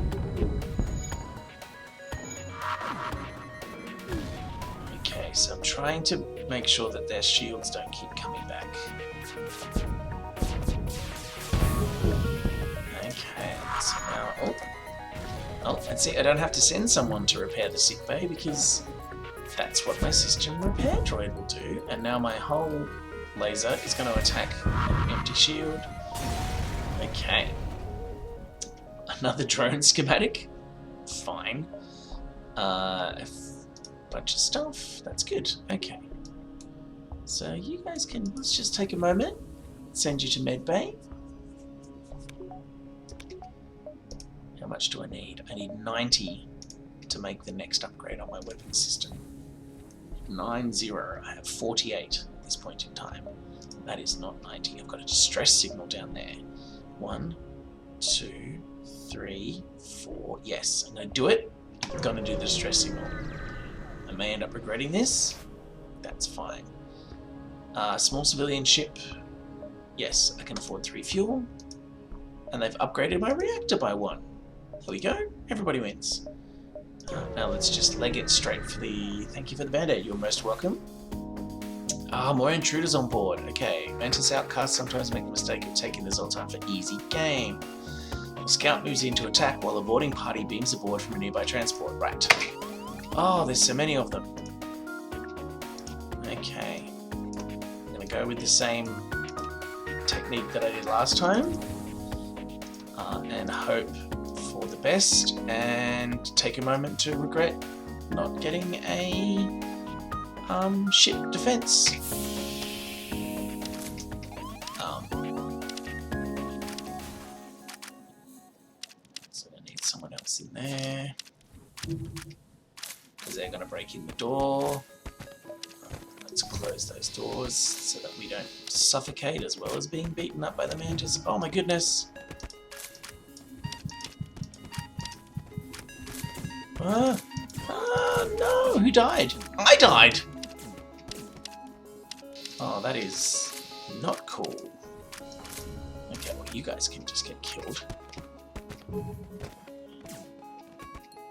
Okay, so I'm trying to make sure that their shields don't keep coming back. Okay, so now... Oh, and see, I don't have to send someone to repair the sick bay because that's what my system repair droid will do. And now my whole laser is going to attack an empty shield. Okay. Another drone schematic. Fine. A bunch of stuff. That's good. Okay. So you guys can... Let's just take a moment. Send you to med bay. How much do I need? I need 90 to make the next upgrade on my weapon system. 90. I have 48 at this point in time. That is not 90. I've got a distress signal down there. 1, 2, 3, 4. Yes, I'm going to do it. I'm going to do the distress signal. I may end up regretting this. That's fine. Small civilian ship. Yes, I can afford 3 fuel. And they've upgraded my reactor by 1. There we go. Everybody wins. Now let's just leg it straight for the... Thank you for the band-aid. You're most welcome. More intruders on board. Okay. Mantis outcasts sometimes make the mistake of taking the Zoltan for easy game. The scout moves in to attack while the boarding party beams aboard from a nearby transport. Right. Oh, there's so many of them. Okay. I'm going to go with the same technique that I did last time. And hope for the best, and take a moment to regret not getting a ship defense. So I need someone else in there because they're going to break in the door. Let's close those doors so that we don't suffocate as well as being beaten up by the mantis. Oh my goodness! No! Who died? I died! Oh, that is not cool. Okay, well, you guys can just get killed.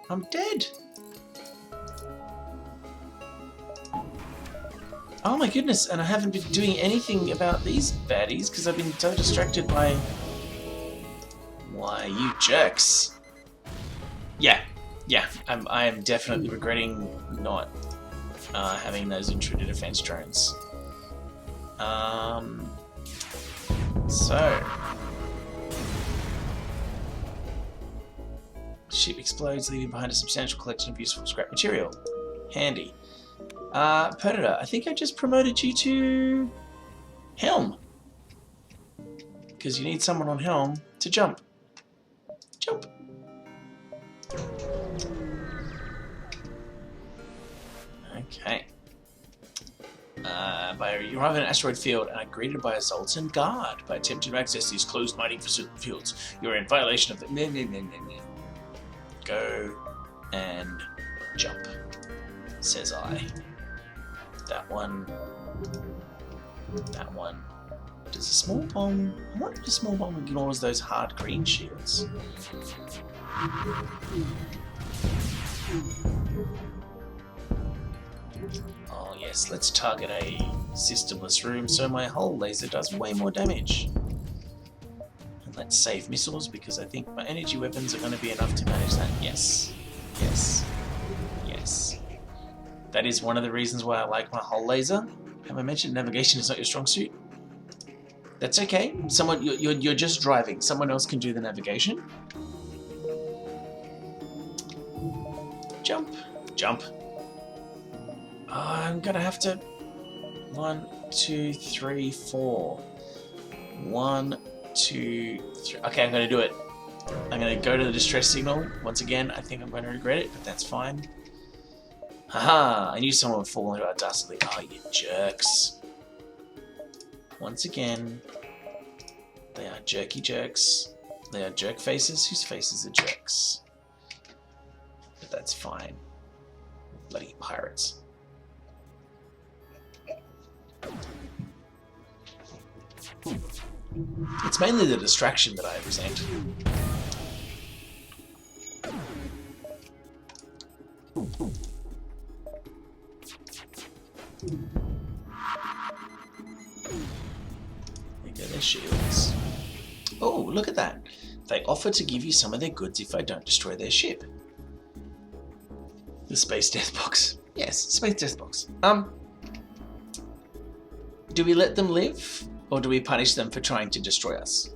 I'm dead! Oh my goodness, and I haven't been doing anything about these baddies because I've been so distracted by... Why, you jerks. Yeah, I am definitely regretting not having those intruder defense drones. So... Ship explodes, leaving behind a substantial collection of useful scrap material. Handy. Predator, I think I just promoted you to... Helm. Because you need someone on Helm to jump. Jump. Okay. You arrive in an asteroid field and are greeted by a Zoltan guard. By attempting to access these closed mining fields, you are in violation of the... Go and jump, says I. That one. That one. Does a small bomb... I wonder if a small bomb ignores those hard green shields. Oh yes, let's target a systemless room so my hull laser does way more damage. And let's save missiles because I think my energy weapons are going to be enough to manage that. Yes. Yes. Yes. That is one of the reasons why I like my hull laser. Have I mentioned navigation is not your strong suit? That's okay. You're just driving. Someone else can do the navigation. Jump. Jump. I'm gonna have to... 1, 2, 3, 4. 1, 2, 3. Okay, I'm gonna do it. I'm gonna go to the distress signal. Once again, I think I'm gonna regret it, but that's fine. Haha! I knew someone would fall into our dastardly. Oh, you jerks. Once again, they are jerky jerks. They are jerk faces whose faces are jerks. But that's fine. Bloody pirates. It's mainly the distraction that I resent. There go their shields. Oh, look at that. They offer to give you some of their goods if I don't destroy their ship. The space death box. Yes, space death box. Do we let them live? Or do we punish them for trying to destroy us?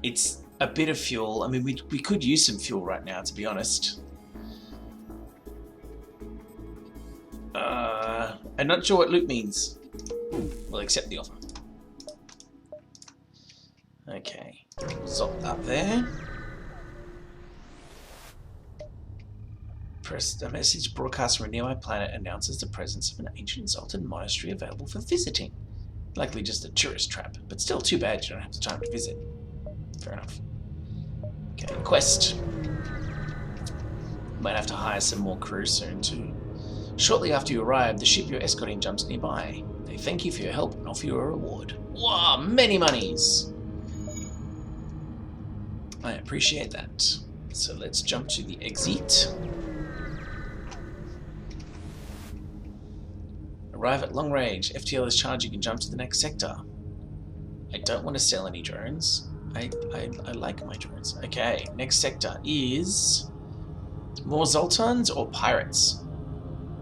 It's a bit of fuel. I mean, we could use some fuel right now, to be honest. I'm not sure what loot means. We'll accept the offer. Okay. Zop up there. Press a message broadcast from a nearby planet announces the presence of an ancient Zoltan monastery available for visiting. Likely just a tourist trap, but still too bad you don't have the time to visit. Fair enough. Okay, quest. Might have to hire some more crew soon too. Shortly after you arrive, the ship you're escorting jumps nearby. They thank you for your help and offer you a reward. Wow, many monies! I appreciate that. So let's jump to the exit. Arrive at long range. FTL is charged. You can jump to the next sector. I don't want to sell any drones. I like my drones. Okay, next sector is more Zoltans or pirates?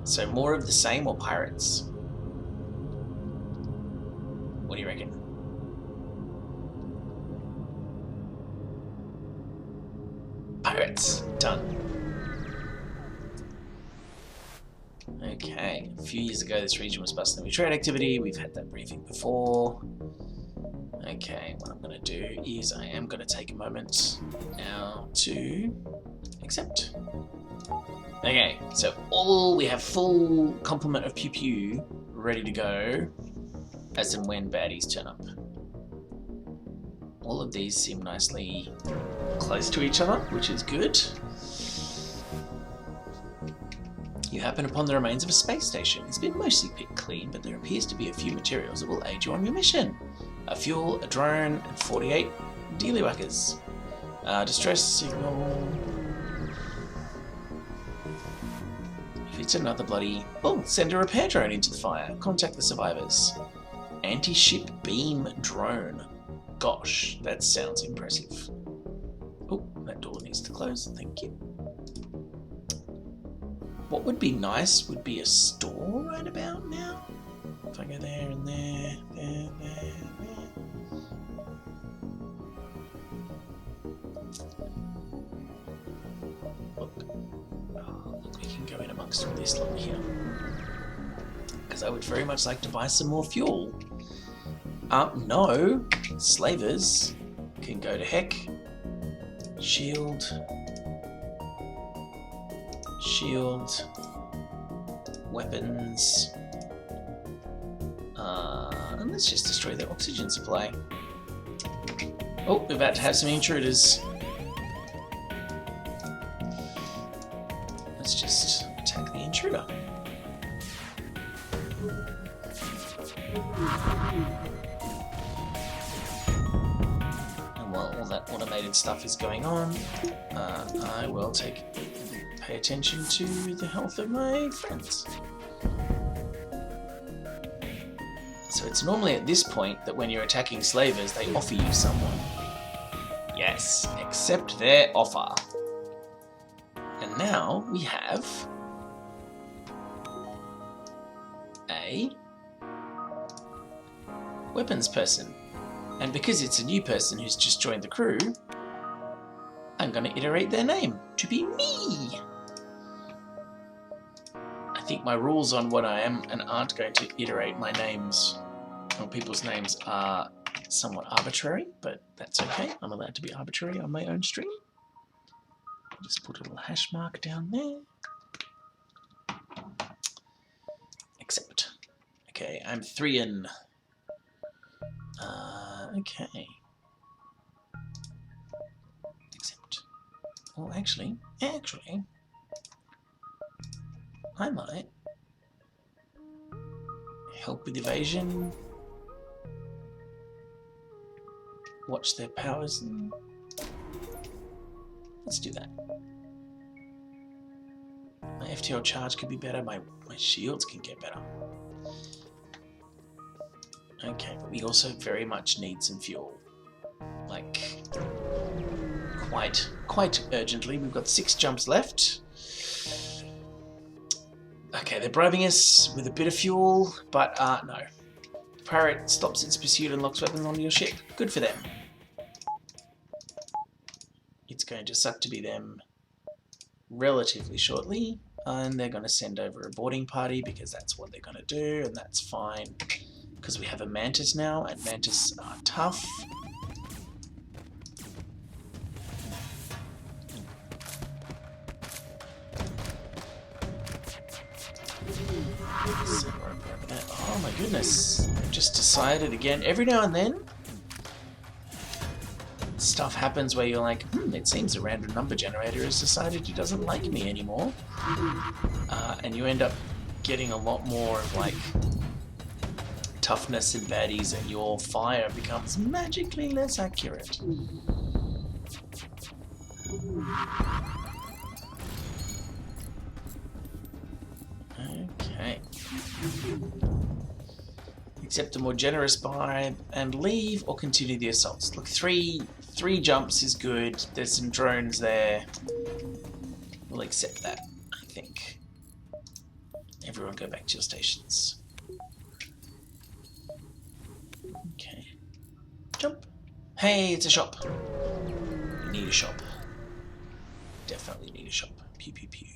So more of the same or pirates? What do you reckon? Pirates. Done. Okay, a few years ago this region was bustling with trade activity. We've had that briefing before. Okay, what I'm going to do is I am going to take a moment now to accept. Okay, so we have full complement of pew pew ready to go as and when baddies turn up. All of these seem nicely close to each other, which is good. You happen upon the remains of a space station. It's been mostly picked clean, but there appears to be a few materials that will aid you on your mission. A fuel, a drone, and 48 dealywhackers. Distress signal. If it's another bloody... Oh, send a repair drone into the fire. Contact the survivors. Anti-ship beam drone. Gosh, that sounds impressive. Oh, that door needs to close. Thank you. What would be nice would be a store right about now. If I go there and there, there. Look. Oh, look, we can go in amongst all this lot here. Because I would very much like to buy some more fuel. No. Slavers can go to heck. Shield. Weapons. And let's just destroy their oxygen supply. Oh, we're about to have some intruders. Let's just attack the intruder. And while all that automated stuff is going on, I will pay attention to the health of my friends. So it's normally at this point that when you're attacking slavers, they offer you someone. Yes, accept their offer. And now we have a weapons person. And because it's a new person who's just joined the crew, I'm going to iterate their name to be me. I think my rules on what I am and aren't going to iterate my names or people's names are somewhat arbitrary, but that's okay. I'm allowed to be arbitrary on my own stream. Just put a little hash mark down there. Accept. Okay, I'm 3-in. Okay. Accept. Well, actually, I might help with evasion. Watch their powers. Let's do that. My FTL charge could be better. My shields can get better. Okay, but we also very much need some fuel. Like, quite urgently. We've got 6 jumps left. Okay, they're bribing us with a bit of fuel, but no. Pirate stops its pursuit and locks weapons onto your ship. Good for them. It's going to suck to be them relatively shortly, and they're going to send over a boarding party because that's what they're going to do, and that's fine because we have a Mantis now, and Mantis are tough. Oh my goodness, I've just decided again, every now and then stuff happens where you're like, it seems a random number generator has decided he doesn't like me anymore. And you end up getting a lot more of like toughness and baddies, and your fire becomes magically less accurate. Okay. Accept a more generous bribe and leave, or continue the assaults. Look, three jumps is good. There's some drones there. We'll accept that, I think. Everyone go back to your stations. Okay. Jump. Hey, it's a shop. We need a shop. Definitely need a shop. Pew pew pew.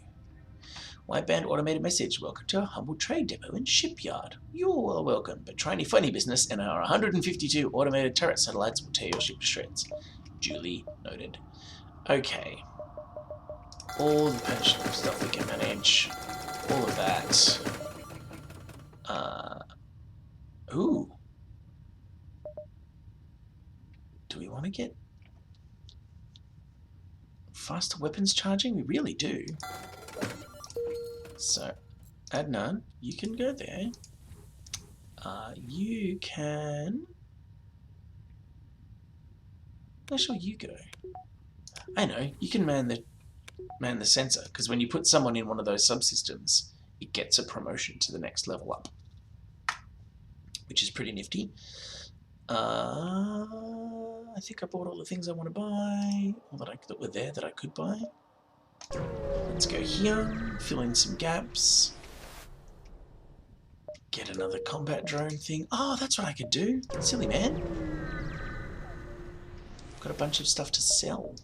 White band automated message. Welcome to our humble trade depot and shipyard. You're well welcome, but try any funny business and our 152 automated turret satellites will tear your ship to shreds. Duly noted. Okay. All the pension stuff we can manage. All of that. Ooh. Do we want to get faster weapons charging? We really do. So, Adnan, you can go there. You can... Where shall you go? I know, you can man the sensor, because when you put someone in one of those subsystems, it gets a promotion to the next level up, which is pretty nifty. I think I bought all the things I want to buy, or that were there that I could buy. Let's go here, fill in some gaps. Get another combat drone thing. Oh, that's what I could do. Silly man. Got a bunch of stuff to sell.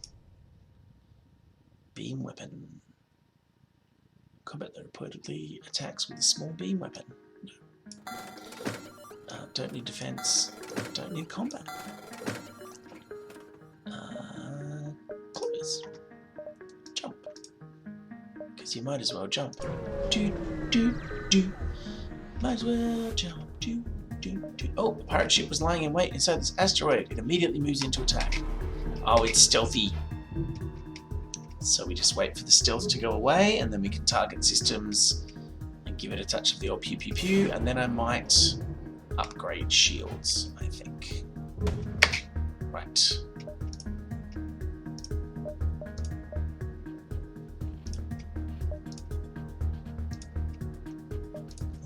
Beam weapon. Combat that reportedly attacks with a small beam weapon. No. Don't need defense. Don't need combat. Close. Jump. Because you might as well jump. Do. Might as well jump. Do. Oh, the pirate ship was lying in wait inside this asteroid. It immediately moves into attack. Oh, it's stealthy. So we just wait for the stealth to go away, and then we can target systems and give it a touch of the old pew pew pew, and then I might upgrade shields, I think. Right.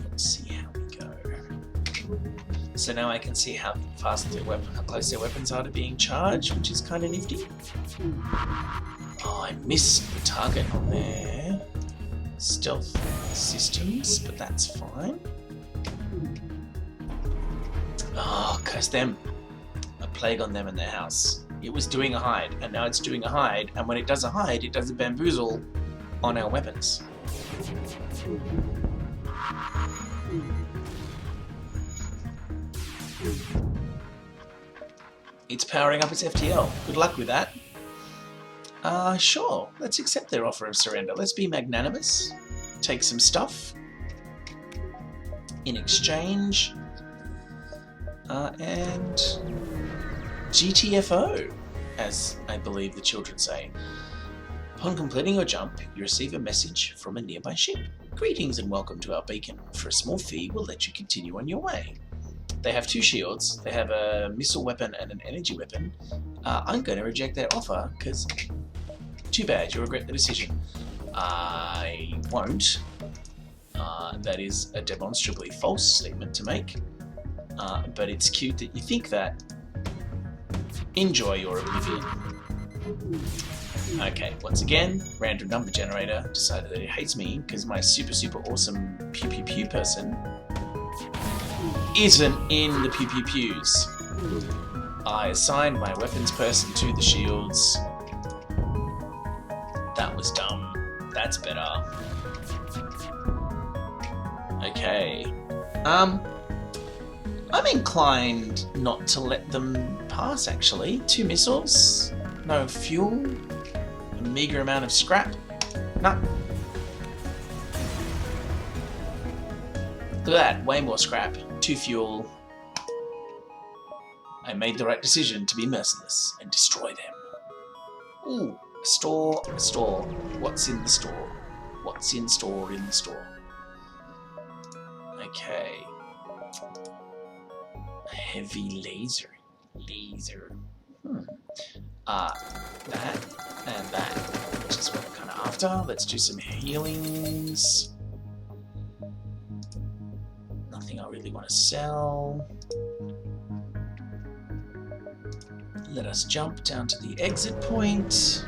Let's see how we go. So now I can see how fast how close their weapons are to being charged, which is kind of nifty. Oh, I missed the target on their stealth systems, but that's fine. Oh, curse them. A plague on them and their house. It was doing a hide, and now it's doing a hide, and when it does a hide, it does a bamboozle on our weapons. It's powering up its FTL. Good luck with that. Sure, let's accept their offer of surrender. Let's be magnanimous. Take some stuff in exchange. And GTFO, as I believe the children say. Upon completing your jump, you receive a message from a nearby ship. Greetings and welcome to our beacon. For a small fee, we'll let you continue on your way. They have 2 shields. They have a missile weapon and an energy weapon. I'm going to reject their offer because too bad, you'll regret the decision. I won't. That is a demonstrably false statement to make. But it's cute that you think that. Enjoy your oblivion. Okay, once again, random number generator decided that it hates me because my super awesome pew pew pew person isn't in the pew pew pews. I assigned my weapons person to the shields. That was dumb. That's better. Okay. I'm inclined not to let them pass, actually. 2 missiles, no fuel, a meager amount of scrap. Nah. Look at that, way more scrap, 2 fuel. I made the right decision to be merciless and destroy them. Ooh, a store. What's in the store? What's in store in the store? Okay. A heavy laser. That and that, which is what I'm kind of after. Let's do some healings. Nothing I really want to sell. Let us jump down to the exit point.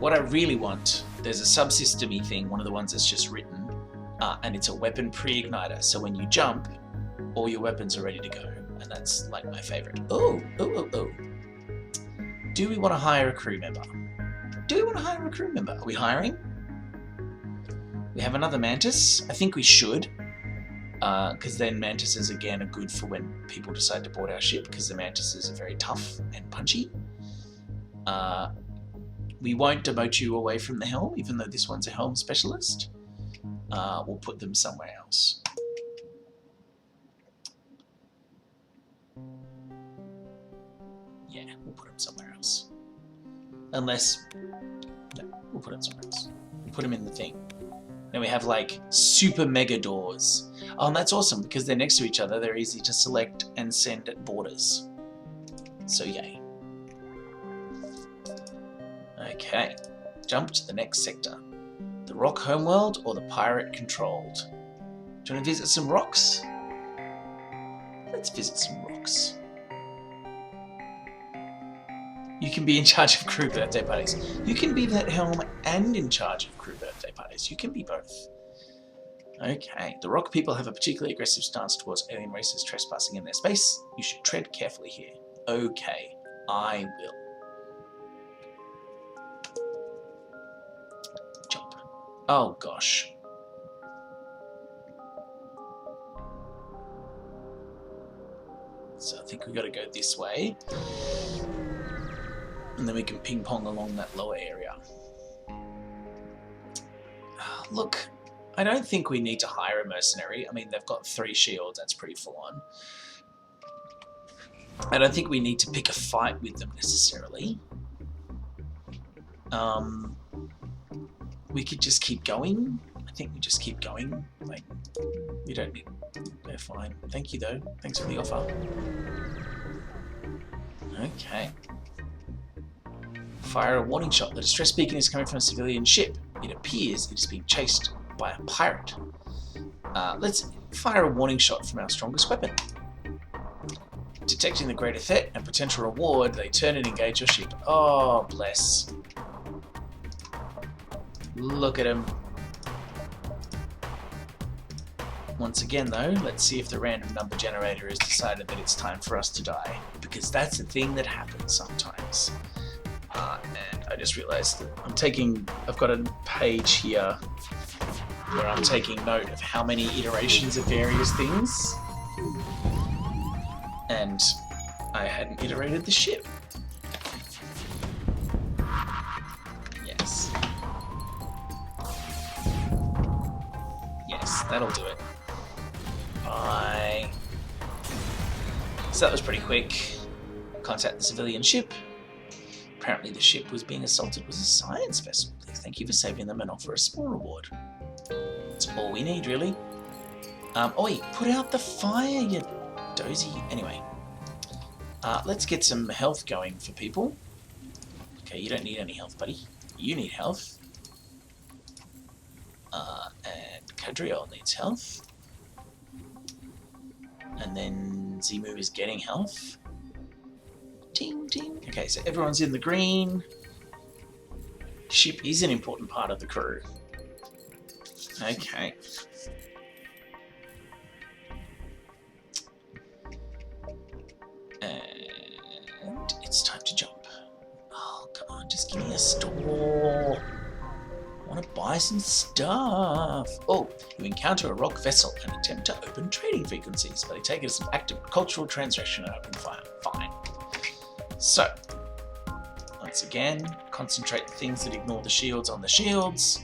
What I really want, there's a subsystem-y thing, one of the ones that's just written, and it's a weapon pre-igniter. So when you jump, all your weapons are ready to go, and that's like my favorite. Oh. Do we want to hire a crew member? Are we hiring? We have another mantis. I think we should, because then mantises again are good for when people decide to board our ship, because the mantises are very tough and punchy. We won't demote you away from the helm, even though this one's a helm specialist. We'll put them somewhere else. Yeah, we'll put him somewhere else. Unless... No, we'll put him somewhere else. We'll put him in the thing. Then we have, like, super mega doors. Oh, and that's awesome, because they're next to each other. They're easy to select and send at borders. So, yay. Okay. Jump to the next sector. The rock homeworld or the pirate controlled? Do you want to visit some rocks? Let's visit some rocks. You can be in charge of crew birthday parties. You can be that helm and in charge of crew birthday parties. You can be both. Okay. The rock people have a particularly aggressive stance towards alien races trespassing in their space. You should tread carefully here. Okay. I will. Jump. Oh gosh. So I think we've got to go this way. And then we can ping pong along that lower area. Look, I don't think we need to hire a mercenary. I mean, they've got 3 shields, that's pretty full on. I don't think we need to pick a fight with them necessarily. We could just keep going. I think we just keep going. Like, you don't need... They're fine. Thank you though. Thanks for the offer. Okay. Fire a warning shot. The distress beacon is coming from a civilian ship. It appears it is being chased by a pirate. Let's fire a warning shot from our strongest weapon. Detecting the greater threat and potential reward, they turn and engage your ship. Oh, bless. Look at him. Once again though, let's see if the random number generator has decided that it's time for us to die. Because that's a thing that happens sometimes. And I just realized that I've got a page here where I'm taking note of how many iterations of various things. And I hadn't iterated the ship. Yes. Yes, that'll do it. Bye. So that was pretty quick. Contact the civilian ship. Apparently the ship was being assaulted was a science vessel. Thank you for saving them and offer a small reward. That's all we need, really. Oi, put out the fire, you dozy. Anyway, let's get some health going for people. Okay, you don't need any health, buddy. You need health. And Cadriel needs health. And then Zimu is getting health. Ding, ding. Okay, so everyone's in the green. Ship is an important part of the crew. Okay. And it's time to jump. Oh, come on, just give me a store. I want to buy some stuff. Oh, you encounter a rock vessel and attempt to open trading frequencies, but they take it as an act of cultural transgression and open fire. Fine. So, once again, concentrate the things that ignore the shields on the shields.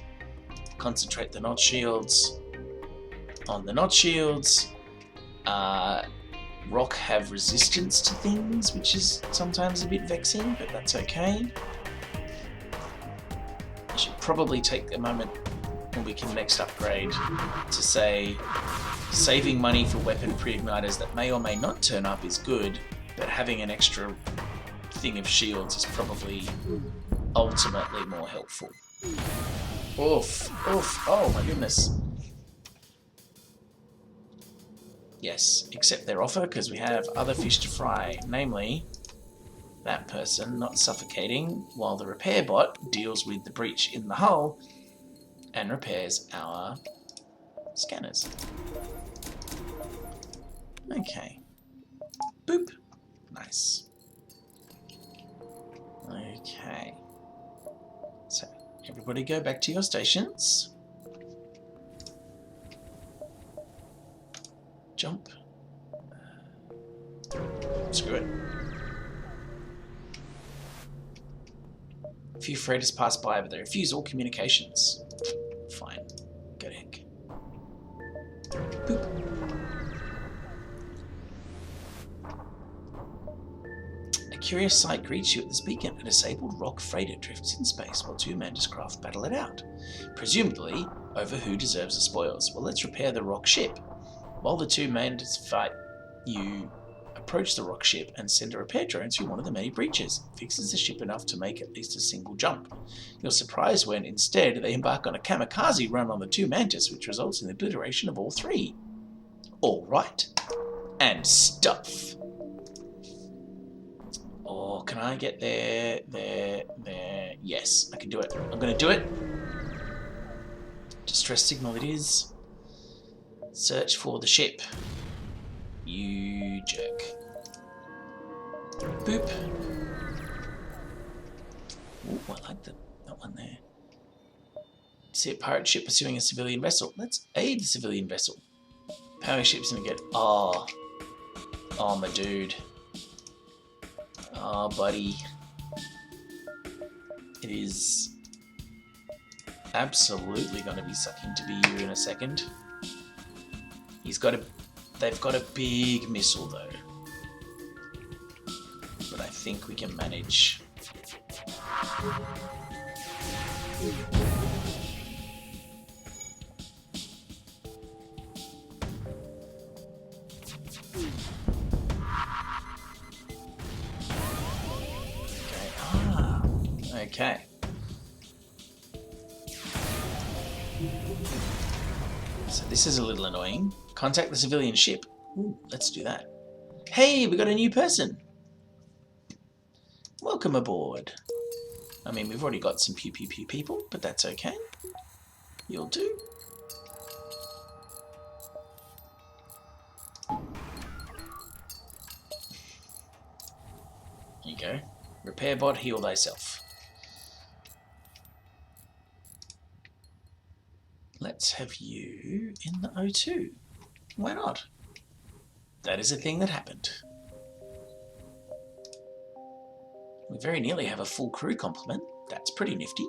Concentrate the not shields on the not shields. Rock have resistance to things, which is sometimes a bit vexing, but that's okay. I should probably take a moment when we can next upgrade to say saving money for weapon pre-igniters that may or may not turn up is good, but having an extra thing of shields is probably ultimately more helpful. Oof, oof, oh my goodness. Yes, accept their offer because we have other fish to fry, namely that person not suffocating while the repair bot deals with the breach in the hull and repairs our scanners. Okay. Boop. Nice. Okay. So, everybody go back to your stations. Jump. Screw it. A few freighters pass by, but they refuse all communications. Fine. Go to heck. Boop. A curious sight greets you at this beacon. A disabled rock freighter drifts in space while two Mantis craft battle it out. Presumably over who deserves the spoils. Well, let's repair the rock ship. While the two Mantis fight, you approach the rock ship and send a repair drone through one of the many breaches. It fixes the ship enough to make at least a single jump. You're surprised when, instead, they embark on a kamikaze run on the two Mantis, which results in the obliteration of all three. Alright. And stuff. Oh, can I get there? Yes, I can do it. I'm going to do it. Distress signal it is. Search for the ship. You jerk. Boop. Ooh, I like that one there. See a pirate ship pursuing a civilian vessel. Let's aid the civilian vessel. Power ship's gonna get... Oh, my dude. Oh, buddy. It is absolutely gonna be sucking to be you in a second. They've got a big missile though. But I think we can manage. Okay. So this is a little annoying. Contact the civilian ship. Ooh, let's do that. Hey, we got a new person. Welcome aboard. I mean, we've already got some pew people, but that's okay. You'll do. There you go. Repair bot, heal thyself. Let's have you in the O2. Why not? That is a thing that happened. We very nearly have a full crew complement. That's pretty nifty.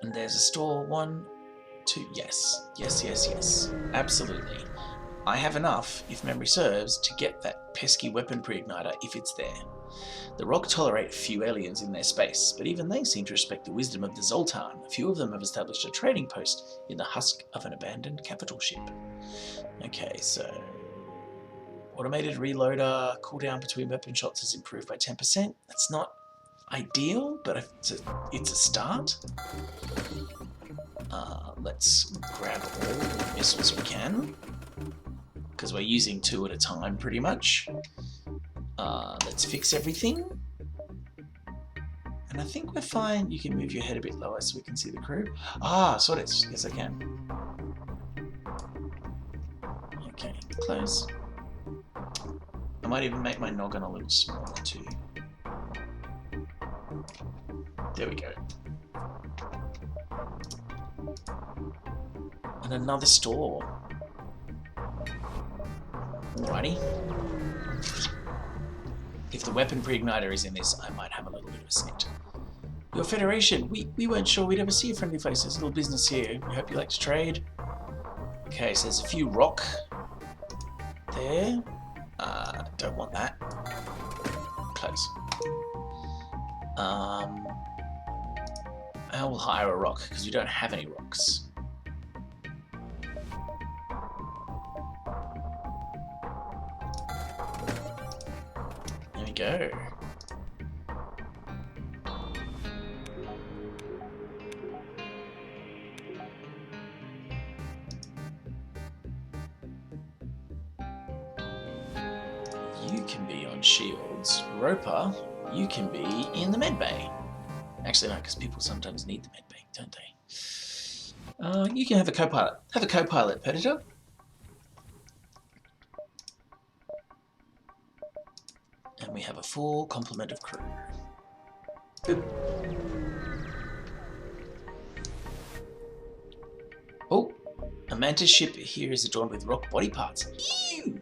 And there's a store 1, 2. Yes. Yes. Absolutely. I have enough, if memory serves, to get that pesky weapon pre-igniter if it's there. The Rock tolerate a few aliens in their space, but even they seem to respect the wisdom of the Zoltan. A few of them have established a trading post in the husk of an abandoned capital ship. Okay, so automated reloader, cooldown between weapon shots is improved by 10%. That's not ideal, but it's a start. Let's grab all the missiles we can, because we're using 2 at a time pretty much. Let's fix everything. And I think we're fine. You can move your head a bit lower so we can see the crew. So it is. Yes, I can. Okay, close. I might even make my noggin a little smaller too. There we go. And another store. Alrighty. If the weapon pre-igniter is in this, I might have a little bit of a set. Your Federation, we weren't sure we'd ever see your friendly faces. Little business here. We hope you like to trade. Okay, so there's a few rock there. Don't want that. Close. I will hire a rock because we don't have any rocks. There we go. You can be on shields. Roper, you can be in the medbay. Actually, no, because people sometimes need the medbay, don't they? You can have a co-pilot. Have a co-pilot, Predator. And we have a full complement of crew. Boop. Oh, a Mantis ship here is adorned with rock body parts. Ew!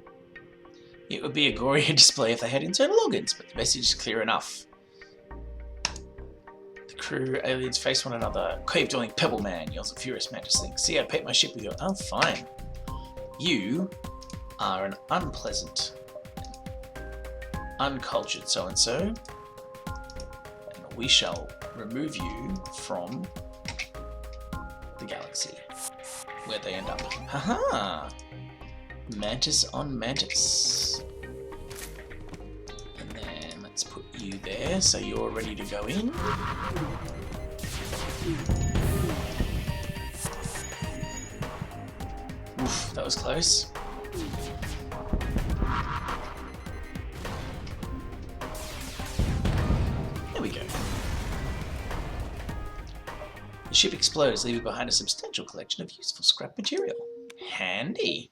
It would be a gorier display if they had internal organs, but the message is clear enough. The crew aliens face one another. Cave-dwelling Pebble Man yells at Furious Mantis thing. See, I paint my ship with your... Oh, fine. You are an unpleasant, uncultured so-and-so, and we shall remove you from the galaxy, where they end up. Haha! Mantis on Mantis. And then let's put you there so you're ready to go in. Oof, that was close. There we go. The ship explodes, leaving behind a substantial collection of useful scrap material. Handy.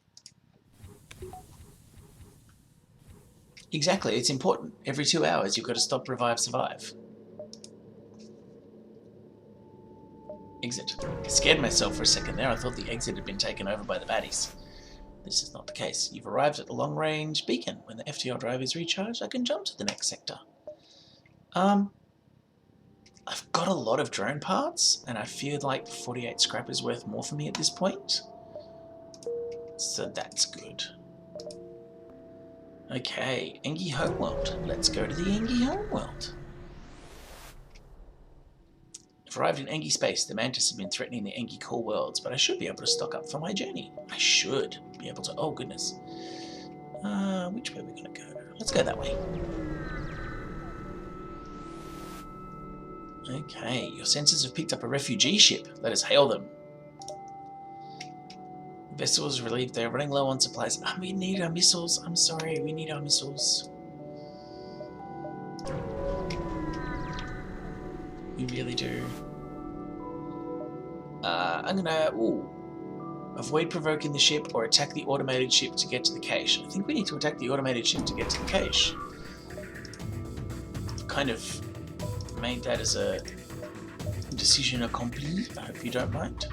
Exactly, it's important. Every 2 hours you've got to stop, revive, survive. Exit. I scared myself for a second there. I thought the exit had been taken over by the baddies. This is not the case. You've arrived at the long-range beacon. When the FTL drive is recharged, I can jump to the next sector. I've got a lot of drone parts, and I feel like the 48 scrap is worth more for me at this point. So that's good. Okay, Engi Homeworld. Let's go to the Engi Homeworld. I've arrived in Engi space. The Mantis have been threatening the Engi core worlds, but I should be able to stock up for my journey. I should be able to. Oh, goodness. Which way are we going to go? Let's go that way. Okay, your sensors have picked up a refugee ship. Let us hail them. Vessels relieved they're running low on supplies. We need our missiles. I'm sorry, we need our missiles. We really do. I'm gonna avoid provoking the ship or attack the automated ship to get to the cache. I think we need to attack the automated ship to get to the cache. Kind of made that as a decision accompli. I hope you don't mind.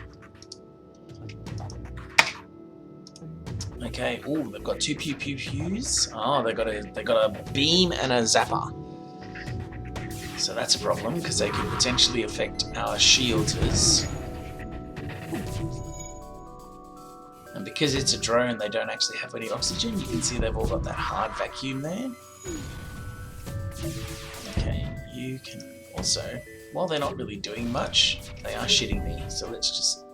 Okay. Oh, they've got 2 pew pew pews. Oh, they got a beam and a zapper. So that's a problem because they could potentially affect our shielders. And because it's a drone, they don't actually have any oxygen. You can see they've all got that hard vacuum there. Okay, you can also, while they're not really doing much, they are shitting me. So let's just...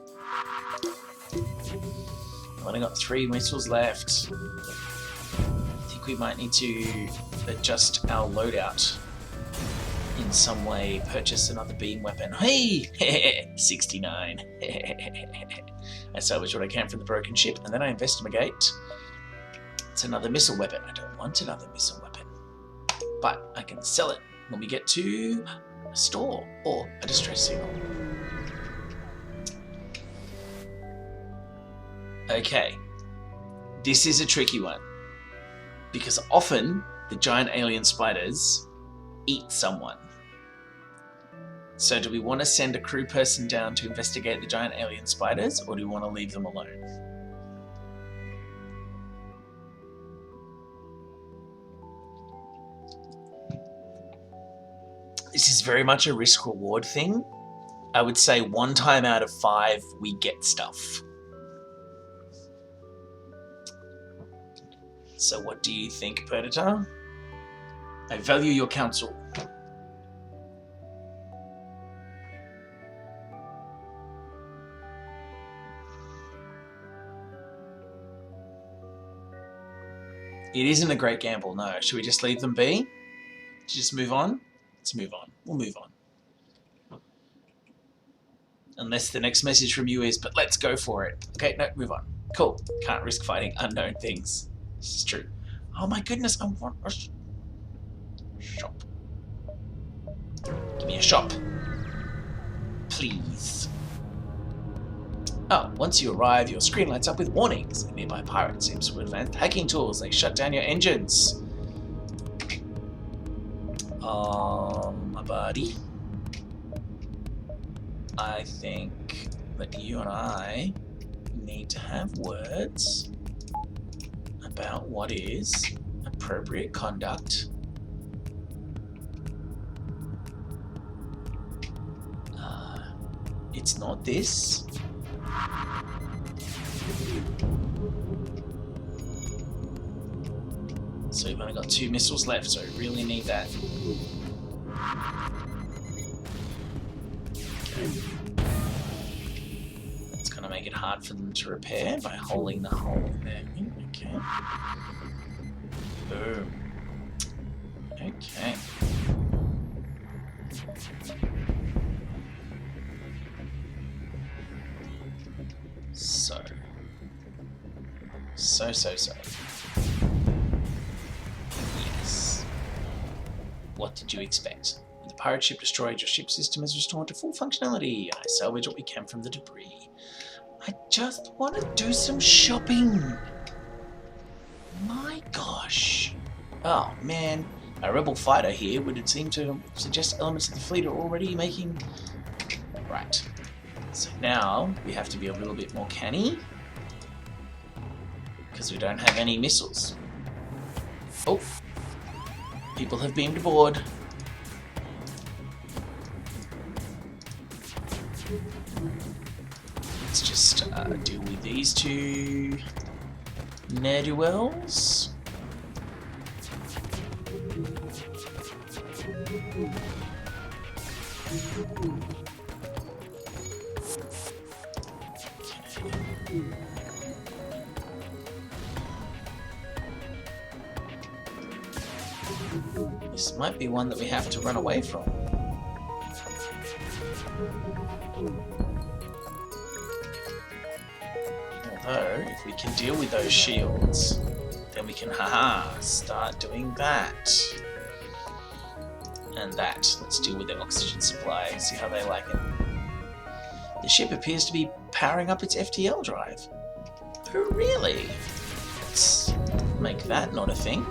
I've only got 3 missiles left. I think we might need to adjust our loadout in some way. Purchase another beam weapon. Hey! 69. I salvaged what I can from the broken ship, and then I investigate. It's another missile weapon. I don't want another missile weapon. But I can sell it when we get to a store or a distress signal. Okay. This is a tricky one. Because often the giant alien spiders eat someone. So do we want to send a crew person down to investigate the giant alien spiders, or do we want to leave them alone? This is very much a risk-reward thing. I would say 1 time out of 5 we get stuff. So what do you think, Predator? I value your counsel. It isn't a great gamble, no. Should we just leave them be? Just move on? Let's move on. We'll move on. Unless the next message from you is, but let's go for it. Okay, no, move on. Cool. Can't risk fighting unknown things. This is true. Oh my goodness, I want a shop. Give me a shop. Please. Oh, once you arrive, your screen lights up with warnings. A nearby pirate seems to have advanced hacking tools. They shut down your engines. My buddy. I think that you and I need to have words about what is appropriate conduct. It's not this. So we've only got 2 missiles left, so we really need that. Okay. It's going to make it hard for them to repair by holding the hole there. Okay. Boom. Okay. So. Yes. What did you expect? When the pirate ship destroyed, your ship system is restored to full functionality. I salvage what we can from the debris. I just want to do some shopping. My gosh. Oh man, a rebel fighter here would seem to suggest elements of the fleet are already making... Right. So now we have to be a little bit more canny. Because we don't have any missiles. Oh. People have beamed aboard. Let's just deal with these 2 ne'er-do-wells. This might be one that we have to run away from. Although, if we can deal with those shields, then we can, start doing that. And that. Let's deal with the oxygen supply, see how they like it. The ship appears to be powering up its FTL drive. Oh, really? Let's make that not a thing.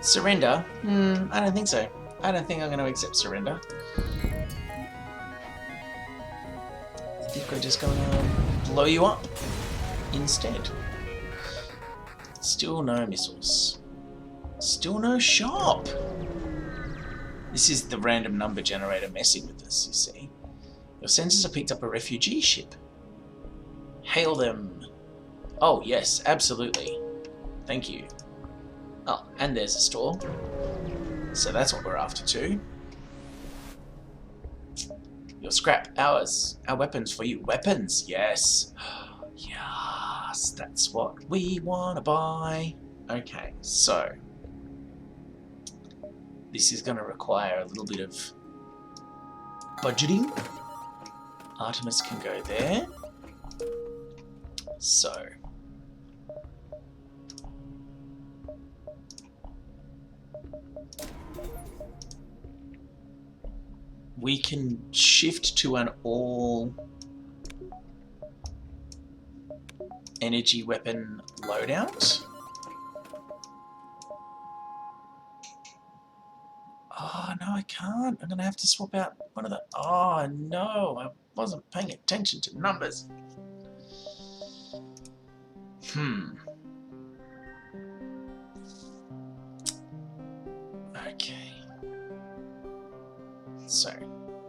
Surrender? I don't think so. I don't think I'm going to accept surrender. I think we're just going to blow you up instead. Still no missiles. Still no shop. This is the random number generator messing with us, you see. Your sensors have picked up a refugee ship. Hail them. Oh, yes, absolutely. Thank you. Oh, and there's a store. So that's what we're after too. Your scrap, ours. Our weapons for you. Weapons, yes. Yes, that's what we want to buy. Okay, so this is going to require a little bit of budgeting. Artemis can go there. So we can shift to an all energy weapon loadout. Oh, no, I can't. I'm going to have to swap out one of the... Oh, no, I wasn't paying attention to numbers. Okay. So,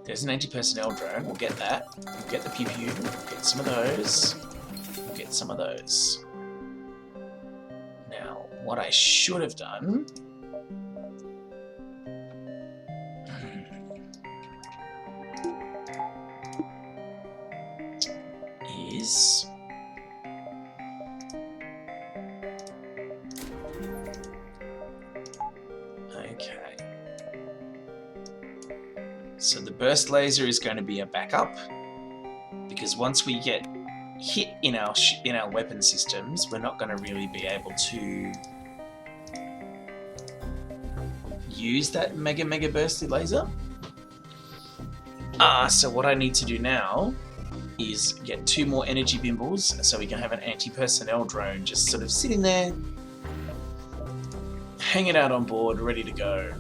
there's an anti-personnel drone. We'll get that. We'll get the pew-pew. We'll get some of those. We'll get some of those. Now, what I should have done... is... Okay. So the burst laser is going to be a backup, because once we get hit in our weapon systems, we're not going to really be able to use that mega bursty laser. So what I need to do now is get 2 more energy bimbles so we can have an anti-personnel drone just sort of sitting there, hanging out on board, ready to go.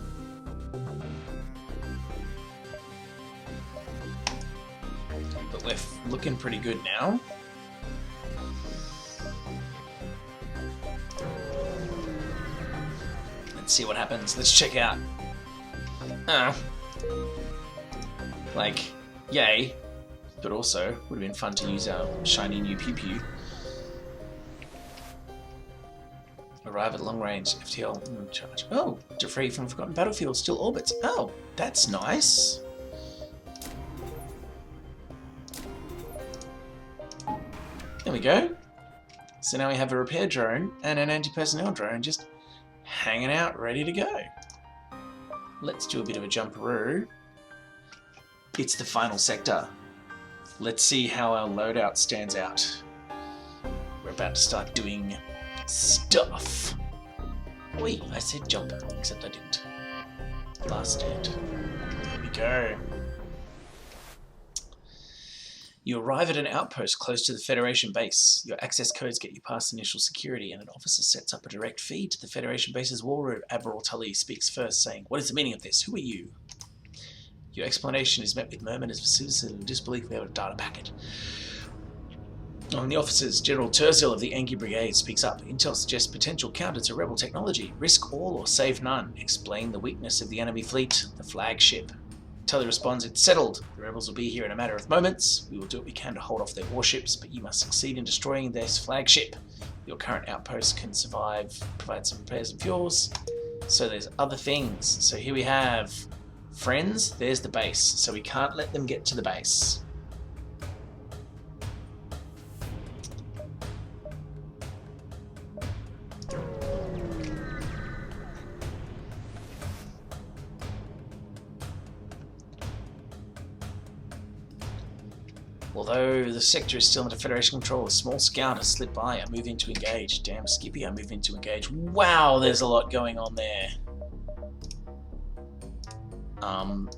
But we're looking pretty good now. Let's see what happens. Let's check out. Like, yay. But also, would have been fun to use our shiny new pew-pew. Arrive at long range, FTL charge. Oh, to free from forgotten battlefield, still orbits. Oh, that's nice. There we go. So now we have a repair drone and an anti-personnel drone just hanging out, ready to go. Let's do a bit of a jumperoo. It's the final sector. Let's see how our loadout stands out. We're about to start doing stuff. Wait, I said jump, except I didn't. Last stand. There we go. You arrive at an outpost close to the Federation base. Your access codes get you past initial security, and an officer sets up a direct feed to the Federation base's war room. Admiral Tully speaks first, saying, "What is the meaning of this? Who are you?" Your explanation is met with murmurs of citizen and disbelief without a data packet. On the officers, General Terzil of the Anki Brigade speaks up. Intel suggests potential counter to rebel technology. Risk all or save none. Explain the weakness of the enemy fleet, the flagship. Tully responds, "It's settled. The rebels will be here in a matter of moments. We will do what we can to hold off their warships, but you must succeed in destroying their flagship. Your current outpost can survive, provide some repairs and fuels." So there's other things. So here we have friends. There's the base. So we can't let them get to the base. Although the sector is still under Federation control, a small scout has slipped by. I move in to engage. Damn Skippy, I move in to engage. Wow, there's a lot going on there. Wow.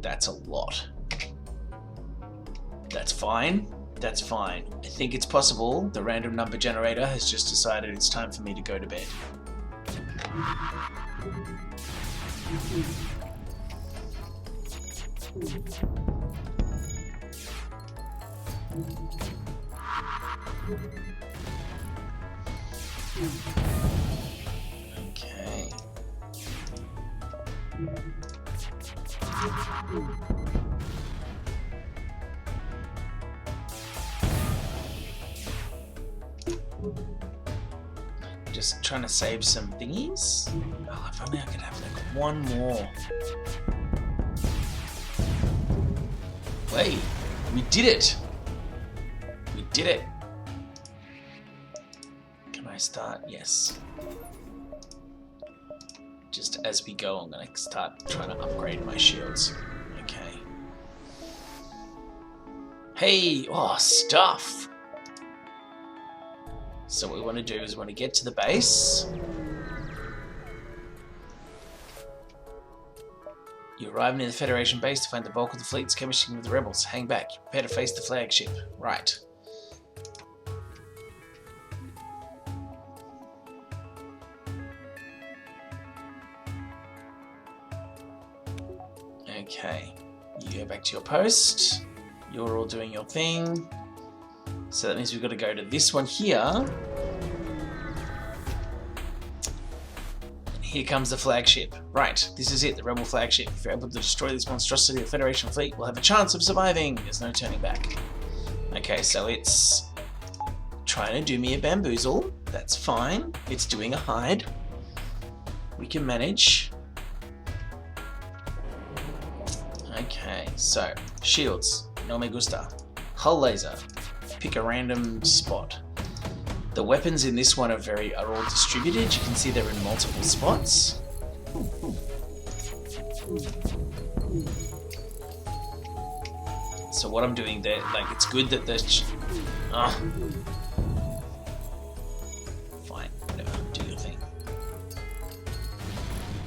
That's a lot. That's fine. That's fine. I think it's possible the random number generator has just decided it's time for me to go to bed. Just trying to save some thingies. Oh, if only I could have like one more. Wait, we did it! We did it! Can I start? Yes. Just as we go, I'm going to start trying to upgrade my shields. Okay. Hey! Oh, stuff! So what we want to do is we want to get to the base. You arrive near the Federation base to find the bulk of the fleet skirmishing with the rebels. Hang back. Prepare to face the flagship. Right. Okay. You go back to your post. You're all doing your thing. So that means we've got to go to this one here. Here comes the flagship. Right, this is it, the rebel flagship. If you're able to destroy this monstrosity of the Federation fleet, we'll have a chance of surviving. There's no turning back. Okay, so it's trying to do me a bamboozle. That's fine. It's doing a hide. We can manage. Okay, so shields. No me gusta. Hull laser. Pick a random spot. The weapons in this one are all distributed. You can see they're in multiple spots. So what I'm doing there, like, it's good that there's... Fine, whatever, do your thing.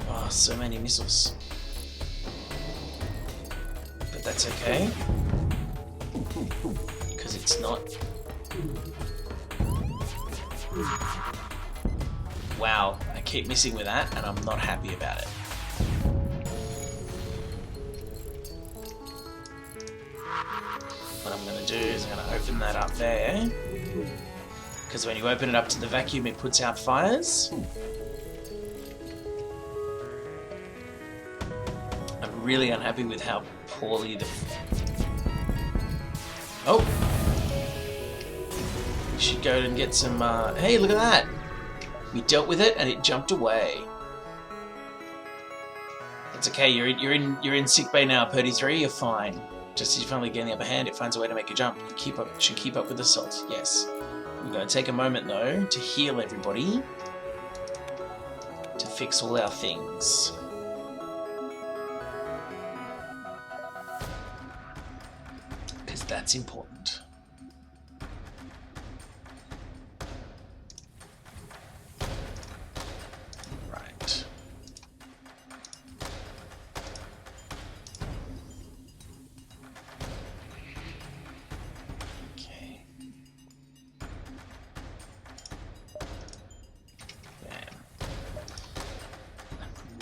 Oh, so many missiles. But that's okay. Because it's not... Wow, I keep missing with that and I'm not happy about it. What I'm going to do is I'm going to open that up there. Because when you open it up to the vacuum, it puts out fires. I'm really unhappy with how poorly the... Oh! Should go and get some, hey, look at that! We dealt with it and it jumped away. It's okay, you're in sick bay now, Purdy 3, you're fine. Just as you finally gain the upper hand, it finds a way to make a jump. You should keep up with the assault, yes. We're going to take a moment though to heal everybody. To fix all our things. Because that's important.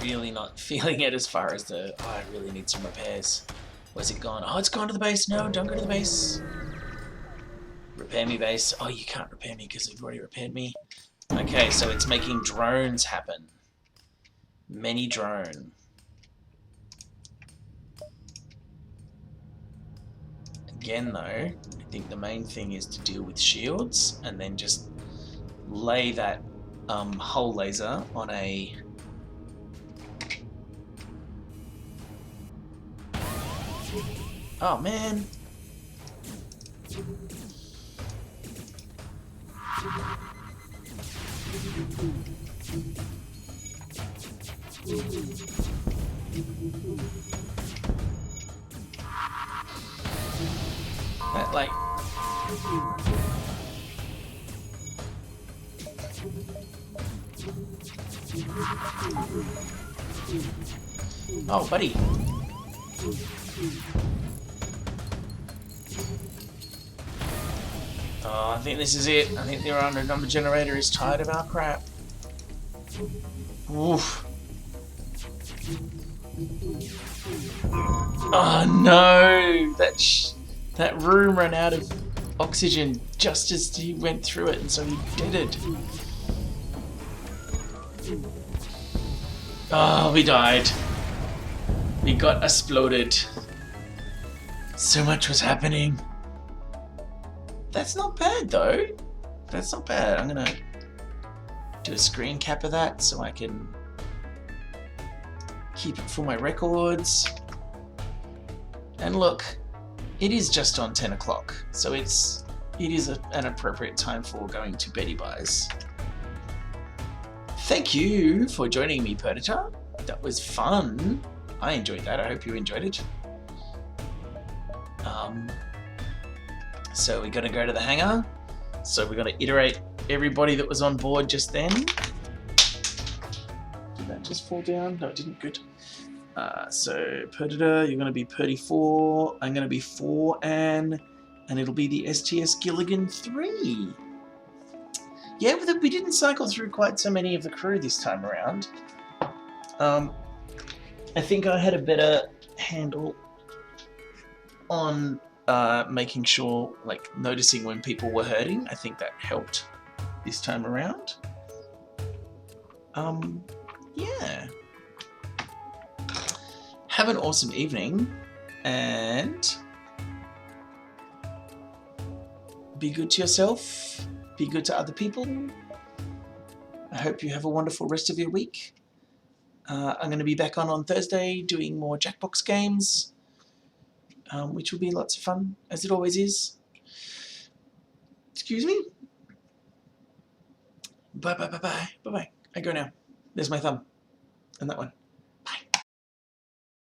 Really not feeling it as far as the... Oh, I really need some repairs. Where's it gone? Oh, it's gone to the base. No, don't go to the base. Repair me, base. Oh, you can't repair me because you've already repaired me. Okay, so it's making drones happen. Many drone. Again, though, I think the main thing is to deal with shields and then just lay that hull laser on a... Oh, man. That, like... Oh, buddy. Oh, I think this is it. I think the random number generator is tired of our crap. Oof. Oh no! That room ran out of oxygen just as he went through it, and so he did it. Oh, we died. It got exploded. So much was happening. That's not bad though. That's not bad. I'm gonna do a screen cap of that so I can keep it for my records. And look, it is just on 10 o'clock, so it is an appropriate time for going to beddy buys. Thank you for joining me, Perdita. That was fun. I enjoyed that. I hope you enjoyed it. So we're gonna go to the hangar. So we're gonna iterate everybody that was on board just then. Did that just fall down? No, it didn't. Good. So Perdita, you're gonna be Purdy 4. I'm gonna be 4 Anne, and it'll be the STS Gilligan 3. Yeah, we didn't cycle through quite so many of the crew this time around. I think I had a better handle on making sure, like, noticing when people were hurting. I think that helped this time around. Yeah. Have an awesome evening, and be good to yourself, be good to other people. I hope you have a wonderful rest of your week. I'm going to be back on Thursday doing more Jackbox games, which will be lots of fun, as it always is. Excuse me? Bye. I go now. There's my thumb. And that one.